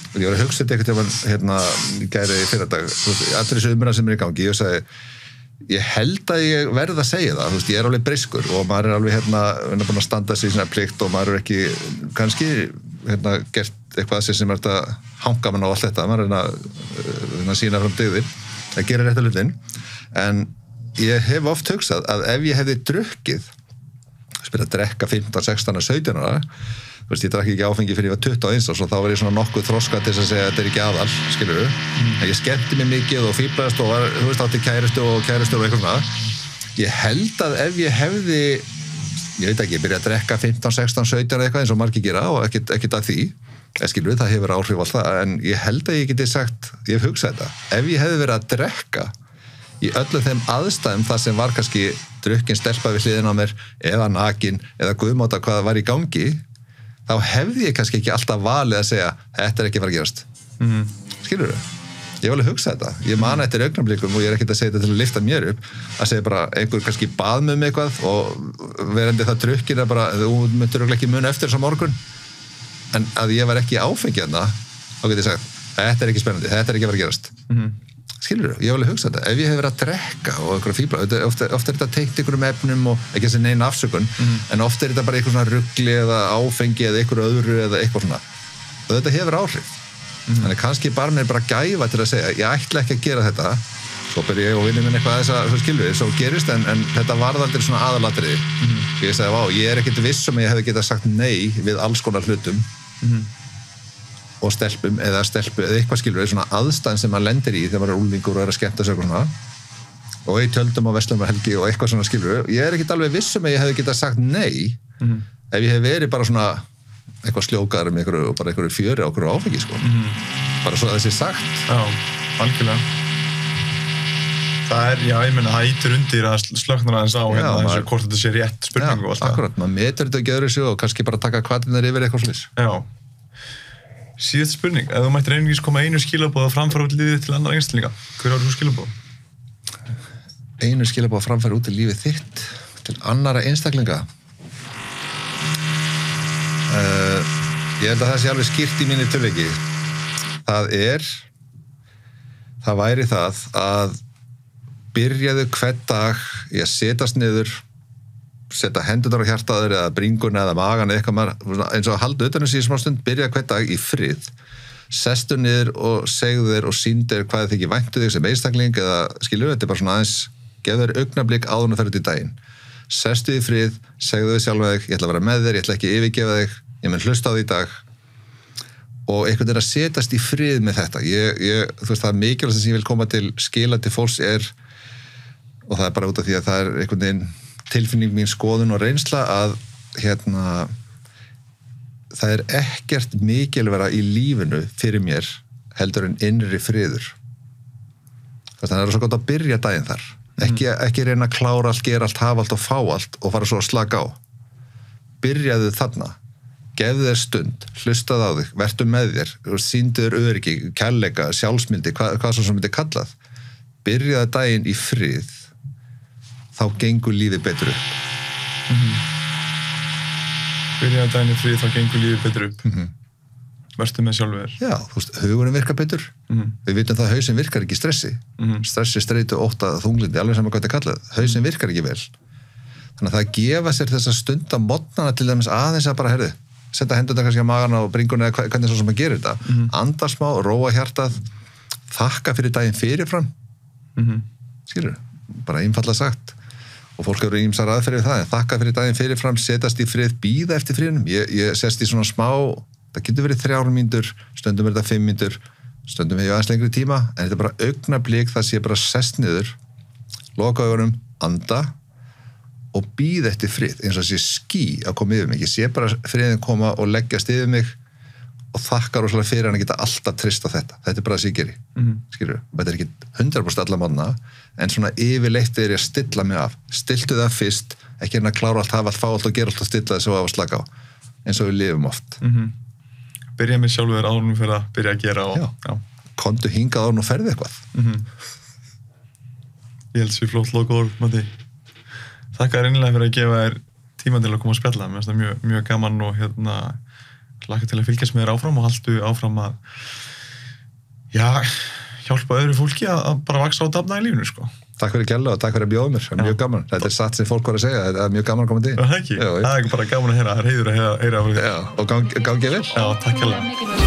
S3: Og ég var að hugsa þetta einhvern tímann gæri í fyrradag. Allir þessu umræða sem í gangi. Ég sagði, ég held að ég verð að segja það. Ég er alveg briskur og maður er alveg búin að standa sig í svona plikt og maður er ekki kannski gert eitthvað sem er að hanga mann á allt þetta. Maður er að sýna fram dygðir. Það gerir rétt að hlutin. En ég hef oft hugsað að ef ég hefði drukkið, spyrir að drekka 15, 16, 17 ára, ég drakk ekki áfengi fyrir ég var 21 og þá var ég svona nokkuð þroska til að segja að þetta er ekki aðal, skilurðu. En ég skemmti mig mikið og fíblaðist og var, átti kærustu og eitthvað svona. Ég held að ef ég hefði, ég veit ekki, byrja að drekka 15, 16, 17 eitthvað eins og margir gera og ekkert að því, skilurðu, það hefur áhrif alltaf, en ég held að ég geti sagt, ég hef hugsað þetta, ef ég hefði verið að drekka í öllum þeim aðstæðum það sem var kannski drukkin stelpa við hliðina á mér eða nakin eða guðmáta hvað var í gangi, þá hefði ég kannski ekki alltaf valið að segja þetta er ekki að fara að gerast. Skilurðu? Ég hef alveg hugsað þetta. Ég man eftir augnablikum og ég er ekkert að segja þetta til að lyfta mér upp, að segja bara einhver kannski bað mig eitthvað og verandi það drukkin að bara, þú myndir örugglega ekki muna eftir þessa morgun, en að ég var ekki áfengi þarna, þá get ég sagt þetta er ekki spennandi, þetta er ekki að fara að gerast. Skilur þú? Ég hef alveg hugsað þetta. Ef ég hef verið að drekka og einhverja fíbla, oft er þetta tengt einhverjum efnum og ekki þessi neina afsökun, en oft er þetta bara eitthvað svona rugli eða áfengi eða einhverju öðru eða eitthvað svona. Og þetta hefur áhrif. Þannig kannski bara mér bara gæfa til að segja, ég ætla ekki að gera þetta, svo byrja ég og vinni minn eitthvað þess að skilur við, svo gerist, en þetta varð aldrei svona aðalatriði. Ég sagði, vá, ég er ekkert viss ég hefði getað sagt nei við alls konar hlutum. Og stelpum eða stelpu eða eitthvað skilur við, svona aðstæðan sem maður lendir í þegar maður er úlingur og er að skemmta sig og svona og í tjöldum á Verslunarhelgi og eitthvað svona skilur við, ég er ekkert alveg viss ég hefði getað sagt nei ef ég hef verið bara svona eitthvað sljókaður með einhverju fjöri á einhverju áfengi sko. Bara svo að þessi sagt.
S4: Já, algjörlega. Það er, já, ég meina, það ítur undir að slöknar aðeins á þessu hvort þetta sé rétt spurningu og allt það. Já, akkurat, maður metur þetta og gjör þessu og kannski bara taka hvatirnar yfir eitthvað slís.
S5: Já.
S4: Síðast spurning, ef þú mættir einungis koma einu skilaboð að framfæra út í lífið til annar einstaklinga, hver var þú skilaboð?
S3: Einu skilaboð að framfæra út í lífið þitt til annara einstaklinga? Ég held að það sé alveg skýrt í minni tilviki. Það væri það að byrjaðu hvern dag í að setjast niður, setja hendurnar á hjartaður eða bringuna eða magan eða eitthvað eins og að halda utan þessi í smá stund, byrja hvern dag í frið, sestu niður og segðu þér og sýndu þér hvað þið ekki væntu þig sem einstakling eða skilur, þetta er bara svona aðeins, gefðu þér augnablik áður en að ferð út í daginn, sestu í frið, segðu þig sjálf þig, ég ætla að vera með þér, ég ætla ekki að yfirgefa þig, ég mun hlusta á þig í dag og einhvern veginn að setjast í frið með þetta. Þú veist, það er mikilvægt sem ég vil koma til skila til fólks og það er bara út af því að það er einhvern veginn tilfinning mín, skoðun og reynsla að það er ekkert mikilvægara í lífinu fyrir mér heldur en innri friður. Þannig að það er svo gott að byrja daginn þar. Ekki reyna að klára allt, gera allt, hafa allt og fá allt og fara svo að slaka á. Byrjaðu þarna. Gefðu þér stund, hlustaðu á þig, vertu með þér, sýndu þér öryggi, kærleika, sjálfsmildi, hvað svo sem þetta er kallað. Byrjaðu daginn í frið, þá gengur lífið betur upp.
S4: Byrjaðu daginn í frið, þá gengur lífið betur upp. Vertu með sjálfur þér.
S3: Já, þú veist, hugurinn virkar betur. Við vitum það að hausinn virkar ekki í stressi. Stressi, streitu, ótta, þunglindi, alveg saman hvað þetta er kallað. Hausinn virkar ekki vel. Þannig að það gefa sér þessa stund á morgnana til dæmis aðeins að bara herðu. Setja hendurna kannski á magana og bringuna eða hvernig svo sem að gera þetta. Anda smá, róa hjartað, þakka fyrir daginn fyrirfram. Skilur, bara einfallega sagt. Og fólk eru ýmsar aðferðir við það, en þakka fyrir daginn fyrirfram, setjast í frið, bíða eftir friðinum. Ég sest í svona smá, það getur verið 3 mínútur, stundum er þetta 5 mínútur, stundum hefur ég aðeins lengri tíma, en þetta er bara augnablik þar sem ég bara sest niður, loka augunum, anda og bíða eftir frið, eins og sé ský að koma yfir mig. Ég sé bara friðin koma og leggjast yfir mig og þakkar rosalega fyrir hann að geta alltaf treyst á þetta. Þetta er bara það sem ég geri. Skilur, þetta er ekki 100% alla mánuða, en svona yfirleitt er ég að stilla mig af. Stiltu það fyrst, ekki að klára allt, hafa allt, fá allt og gera allt og stilla þessu á að slaka á, eins og við lifum oft.
S4: Byrja með sjálfur áðurum fyrir að byrja að gera og,
S3: já. komdu hingað og ferði eitthvað.
S4: Ég held sér flott lokaorð, Matti. Þakka þér innilega fyrir að gefa þér tíma til að koma að spjalla. Mér finnst það mjög gaman og hlakka til að fylgjast með þér áfram og haltu áfram að hjálpa öðru fólki að bara vaksa og dafna í lífinu, sko.
S3: Takk fyrir gæla og takk fyrir að bjóða mér. Það er mjög gaman. Þetta er satt sem fólk var að segja. Þetta er mjög gaman að koma til.
S4: Það ekki? Það er bara gaman að heyra. Það er heiður að heyra.
S3: Já, og gangi vel.
S4: Já, takk hérlega.